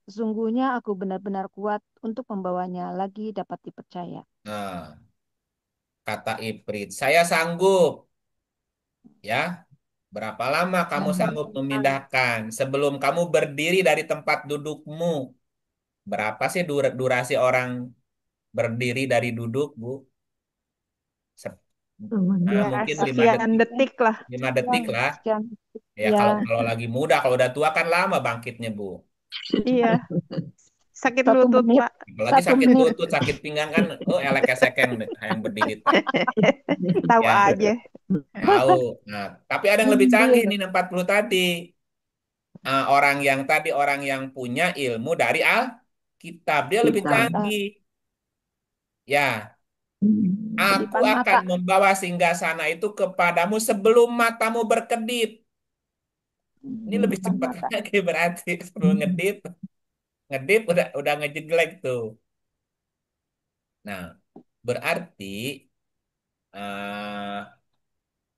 Sesungguhnya aku benar-benar kuat untuk membawanya lagi dapat dipercaya. nah, kata Iprit, saya sanggup. Ya, berapa lama kamu sanggup memindahkan sebelum kamu berdiri dari tempat dudukmu? Berapa sih durasi orang berdiri dari duduk, Bu? Se- Ya, mungkin lima Sekian detik, detik lah. 5 detik lah. sekian. Ya, Ya, kalau lagi muda, kalau udah tua kan lama bangkitnya, Bu. Iya. Sakit 1 lutut, menit, Pak. Apalagi 1 sakit menit. lutut, sakit pinggang kan, oh elek esekeng deh, yang berdiri. Tahu Ya, aja. tahu. Nah, tapi ada yang lebih canggih Iya, nih 40 tadi. Orang yang tadi orang yang punya ilmu dari Alkitab, dia lebih Alkitab canggih. Ya, di aku depan akan mata. membawa singgasana itu kepadamu sebelum matamu berkedip. Ini Di lebih depan cepat mata. lagi berarti sebelum ngedip, ngedip udah ngejeglek tuh. Nah, berarti eh,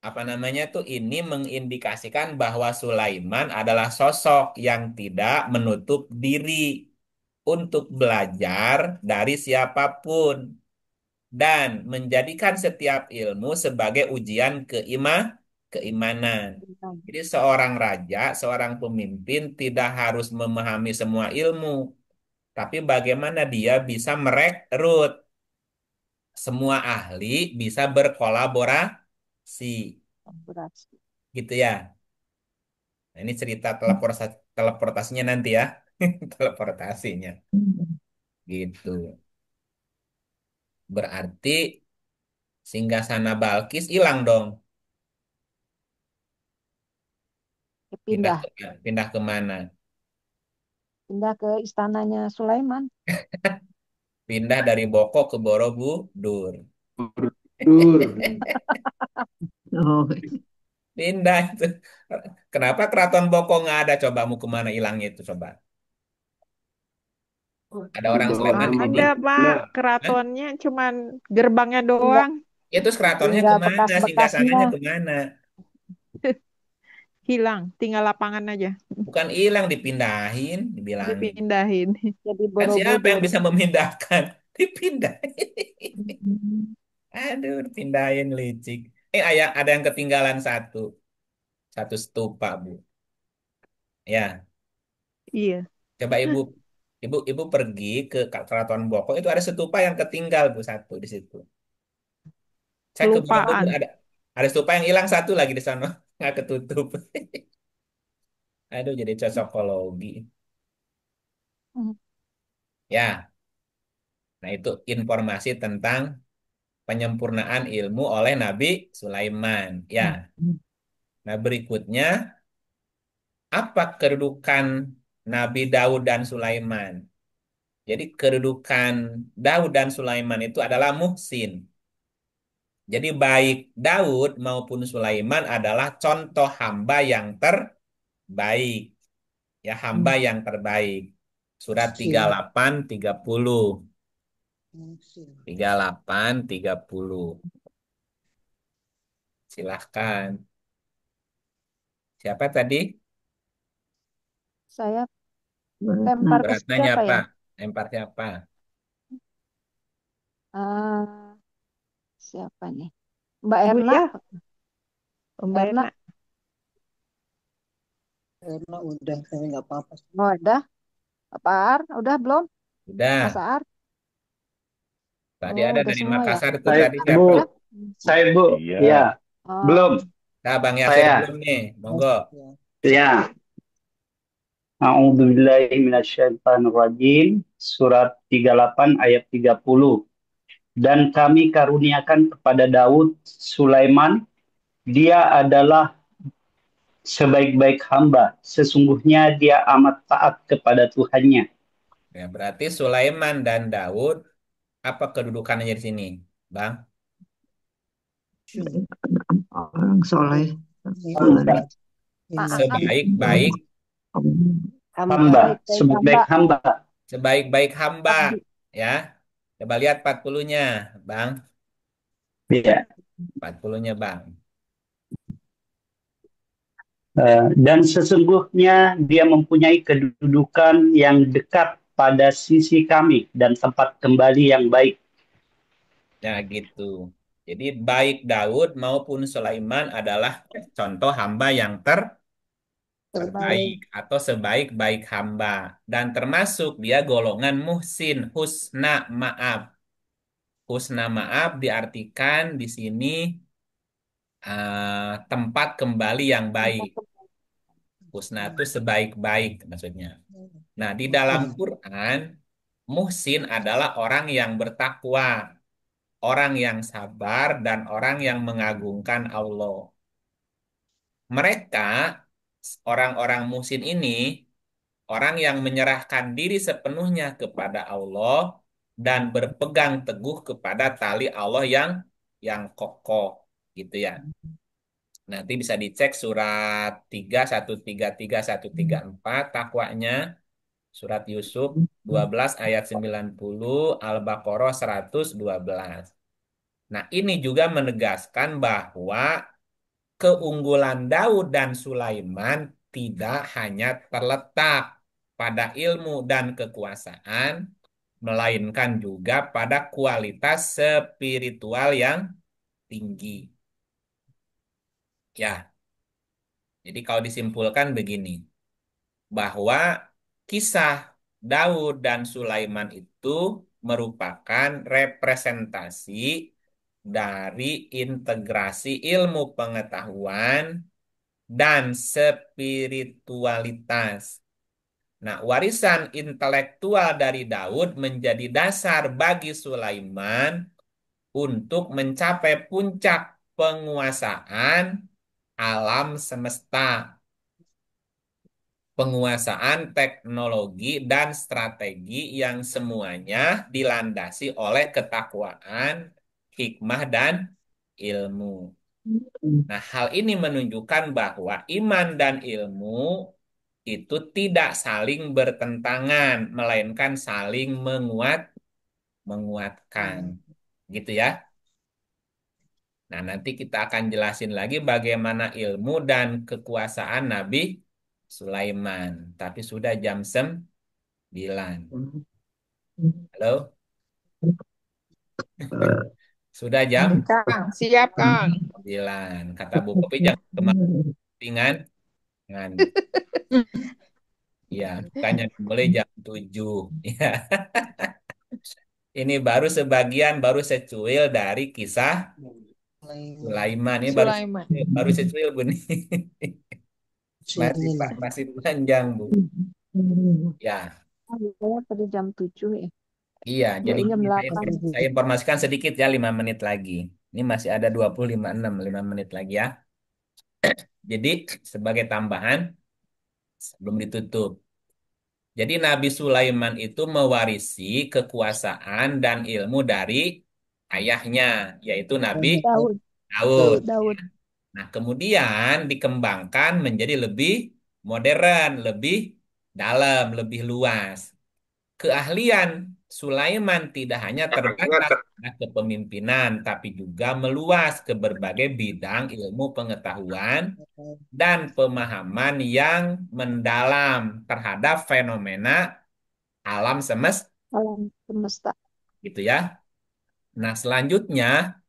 apa namanya tuh ini mengindikasikan bahwa Sulaiman adalah sosok yang tidak menutup diri untuk belajar dari siapapun dan menjadikan setiap ilmu sebagai ujian keimanan. Jadi seorang raja, seorang pemimpin tidak harus memahami semua ilmu, tapi bagaimana dia bisa merekrut semua ahli bisa berkolaborasi, gitu ya. Nah, ini cerita teleportasinya nanti ya, teleportasinya, gitu. Berarti singgasana Balkis hilang dong. Pindah Pindah, pindah kemana? pindah ke istananya Sulaiman. Pindah dari Boko ke Borobudur. Dur. Oh, Pindah itu. Kenapa keraton Boko nggak ada? Coba mau kemana hilangnya itu coba. Ada Di orang bawah Sleman di nama sini. Ada, Pak. Belanda. Hah? Keratonnya cuman gerbangnya Tinggal, doang. Ya terus keratonnya tinggal kemana? bekas-bekasnya Singgasananya kemana? Hilang. Tinggal lapangan aja. Bukan hilang, dipindahin, dibilangin. Dipindahin. jadi Kan siapa yang Borobudur. bisa memindahkan? Dipindahin. Aduh, pindahin licik. Ada yang ketinggalan satu. Satu stupa, Bu. Ya, Iya. coba ibu pergi ke Keraton Boko itu ada stupa yang ketinggal, Bu, satu di situ. Saya ke Borobudur Kelupaan. ada stupa yang hilang satu lagi di sana, nggak ketutup. Aduh, jadi cocokologi. Hmm. Ya, nah itu informasi tentang penyempurnaan ilmu oleh Nabi Sulaiman. Ya, nah berikutnya apa kedudukan Nabi Daud dan Sulaiman. Jadi kedudukan Daud dan Sulaiman itu adalah muhsin. Jadi baik Daud maupun Sulaiman adalah contoh hamba yang terbaik. Ya, hamba yang terbaik. Surat tiga puluh Muhsin. delapan 30. Muhsin. 38 30. Silahkan. Siapa tadi? Saya lempar ke Beratnya siapa apa? ya? Lempar siapa? Ah, siapa nih? Mbak Bu Erna. ya, Mbak Erna. Erna. Karena udah, tapi nggak apa-apa. Oh, udah. Pak Ar, udah belum? Mas Udah. Ar? Tadi Oh, ada udah dari semua ya? Makassar tuh Saya tadi Bu, siapa? Udah? saya Bu, Iya. ya, belum, Oh, Nah, Bang Yasir saya, belum nih. Monggo. Ya. ya. A'udzubillahi minasyaitonirrajim. Surat 38 ayat 30. Dan kami karuniakan kepada Daud Sulaiman, dia adalah sebaik-baik hamba. Sesungguhnya dia amat taat kepada Tuhannya. Ya, berarti Sulaiman dan Daud apa kedudukannya di sini, Bang? Orang soleh. Hamba, Sebaik-baik hamba, baik-baik sebaik-baik hamba. hamba. sebaik-baik hamba, Abdi. ya. Coba lihat 40-nya, Bang. Ya. 40-nya, Bang. Dan sesungguhnya dia mempunyai kedudukan yang dekat pada sisi kami dan tempat kembali yang baik. Ya, gitu. Jadi baik Daud maupun Sulaiman adalah contoh hamba yang terbaik Terbaik. atau sebaik-baik hamba. Dan termasuk dia golongan muhsin, husna maaf. Husna maaf diartikan di sini tempat kembali yang baik. Husna itu sebaik-baik maksudnya. Nah, di dalam Quran, muhsin adalah orang yang bertakwa, orang yang sabar, dan orang yang mengagungkan Allah. Mereka, orang-orang muhsin ini, orang yang menyerahkan diri sepenuhnya kepada Allah dan berpegang teguh kepada tali Allah yang kokoh, gitu ya. Nanti bisa dicek surat 3, 133, 134 takwanya, surat Yusuf 12 ayat 90, Al-Baqarah 112. Nah, ini juga menegaskan bahwa keunggulan Daud dan Sulaiman tidak hanya terletak pada ilmu dan kekuasaan, melainkan juga pada kualitas spiritual yang tinggi. Ya, jadi kalau disimpulkan begini, bahwa kisah Daud dan Sulaiman itu merupakan representasi dari integrasi ilmu pengetahuan dan spiritualitas. Nah, warisan intelektual dari Daud menjadi dasar bagi Sulaiman untuk mencapai puncak penguasaan alam semesta, penguasaan teknologi dan strategi yang semuanya dilandasi oleh ketakwaan, hikmah, dan ilmu. Nah, hal ini menunjukkan bahwa iman dan ilmu itu tidak saling bertentangan, melainkan saling menguatkan. Gitu ya. Nah, nanti kita akan jelasin lagi bagaimana ilmu dan kekuasaan Nabi Sulaiman. Tapi sudah jam 9. Halo? Sudah jam Kang, siap Kang. 9. Kata Bu Kopi jangan kemaringan. Ngantuk. Ya, bukannya boleh jam 7. Ya. Ini baru sebagian, baru secuil dari kisah Sulaiman. Ini baru Sulaiman. baru secuil, Bu. Nih. Masih Pak, masih panjang, Bu. Ya, Saya tadi jam 7 ya. iya. Jadi Jam gini, 8. saya informasikan sedikit ya, 5 menit lagi. Ini masih ada 25, 5 menit lagi ya. Jadi sebagai tambahan sebelum ditutup. Jadi Nabi Sulaiman itu mewarisi kekuasaan dan ilmu dari ayahnya, yaitu Nabi Daud. Daud. Daud. Nah, kemudian dikembangkan menjadi lebih modern, lebih dalam, lebih luas. Keahlian Sulaiman tidak hanya terbatas pada kepemimpinan, tapi juga meluas ke berbagai bidang ilmu pengetahuan dan pemahaman yang mendalam terhadap fenomena alam semesta, Alam semesta. gitu ya. Nah, selanjutnya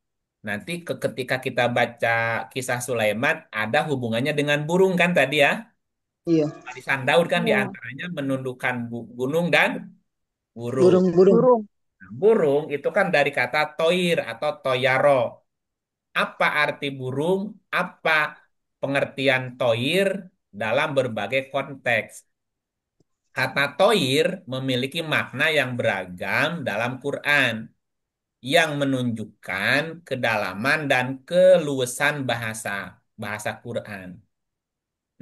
nanti ketika kita baca kisah Sulaiman ada hubungannya dengan burung kan tadi ya. Iya, Warisan Daud kan Ya, diantaranya menundukkan gunung dan burung. burung-burung. burung. Nah, burung itu kan dari kata toir atau toyaro. Apa arti burung? Apa pengertian toir dalam berbagai konteks? Kata toir memiliki makna yang beragam dalam Quran yang menunjukkan kedalaman dan keluasan bahasa bahasa Quran.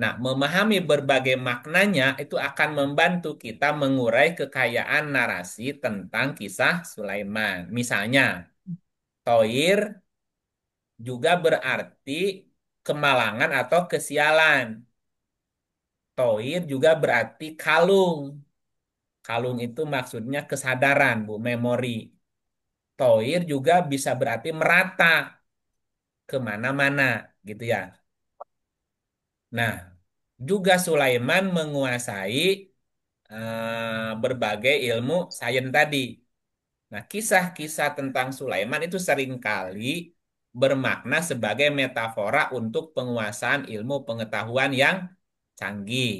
Nah, memahami berbagai maknanya itu akan membantu kita mengurai kekayaan narasi tentang kisah Sulaiman. Misalnya, toir juga berarti kemalangan atau kesialan. Toir juga berarti kalung. Kalung itu maksudnya kesadaran, Bu, memori. Toir juga bisa berarti merata kemana-mana, gitu ya. Nah, juga Sulaiman menguasai berbagai ilmu sains tadi. Nah, kisah-kisah tentang Sulaiman itu seringkali bermakna sebagai metafora untuk penguasaan ilmu pengetahuan yang canggih.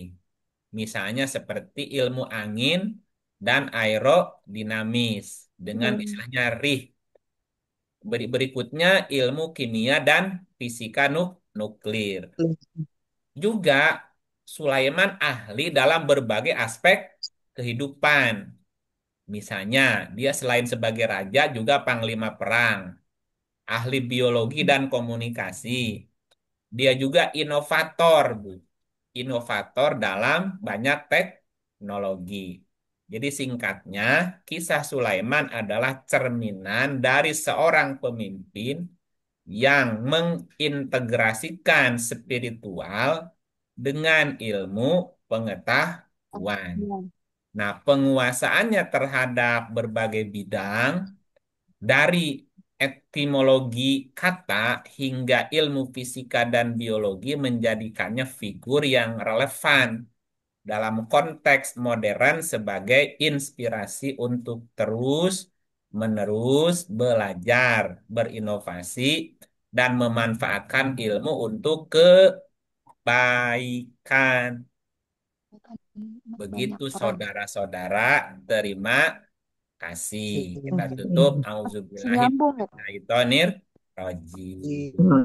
Misalnya seperti ilmu angin dan aerodinamis dengan istilahnya Rih. Berikutnya ilmu kimia dan fisika nuklir. Juga Sulaiman ahli dalam berbagai aspek kehidupan. Misalnya, dia selain sebagai raja juga panglima perang, ahli biologi dan komunikasi. Dia juga inovator, Bu. Inovator dalam banyak teknologi. Jadi singkatnya, kisah Sulaiman adalah cerminan dari seorang pemimpin yang mengintegrasikan spiritual dengan ilmu pengetahuan. Ya. Nah, penguasaannya terhadap berbagai bidang dari etimologi kata hingga ilmu fisika dan biologi menjadikannya figur yang relevan dalam konteks modern sebagai inspirasi untuk terus-menerus belajar, berinovasi, dan memanfaatkan ilmu untuk kebaikan. Banyak Begitu orang. saudara-saudara, terima kasih. Kita tutup. Auzubillahi Nyambung ya. minasyaitonir rajim. Oh,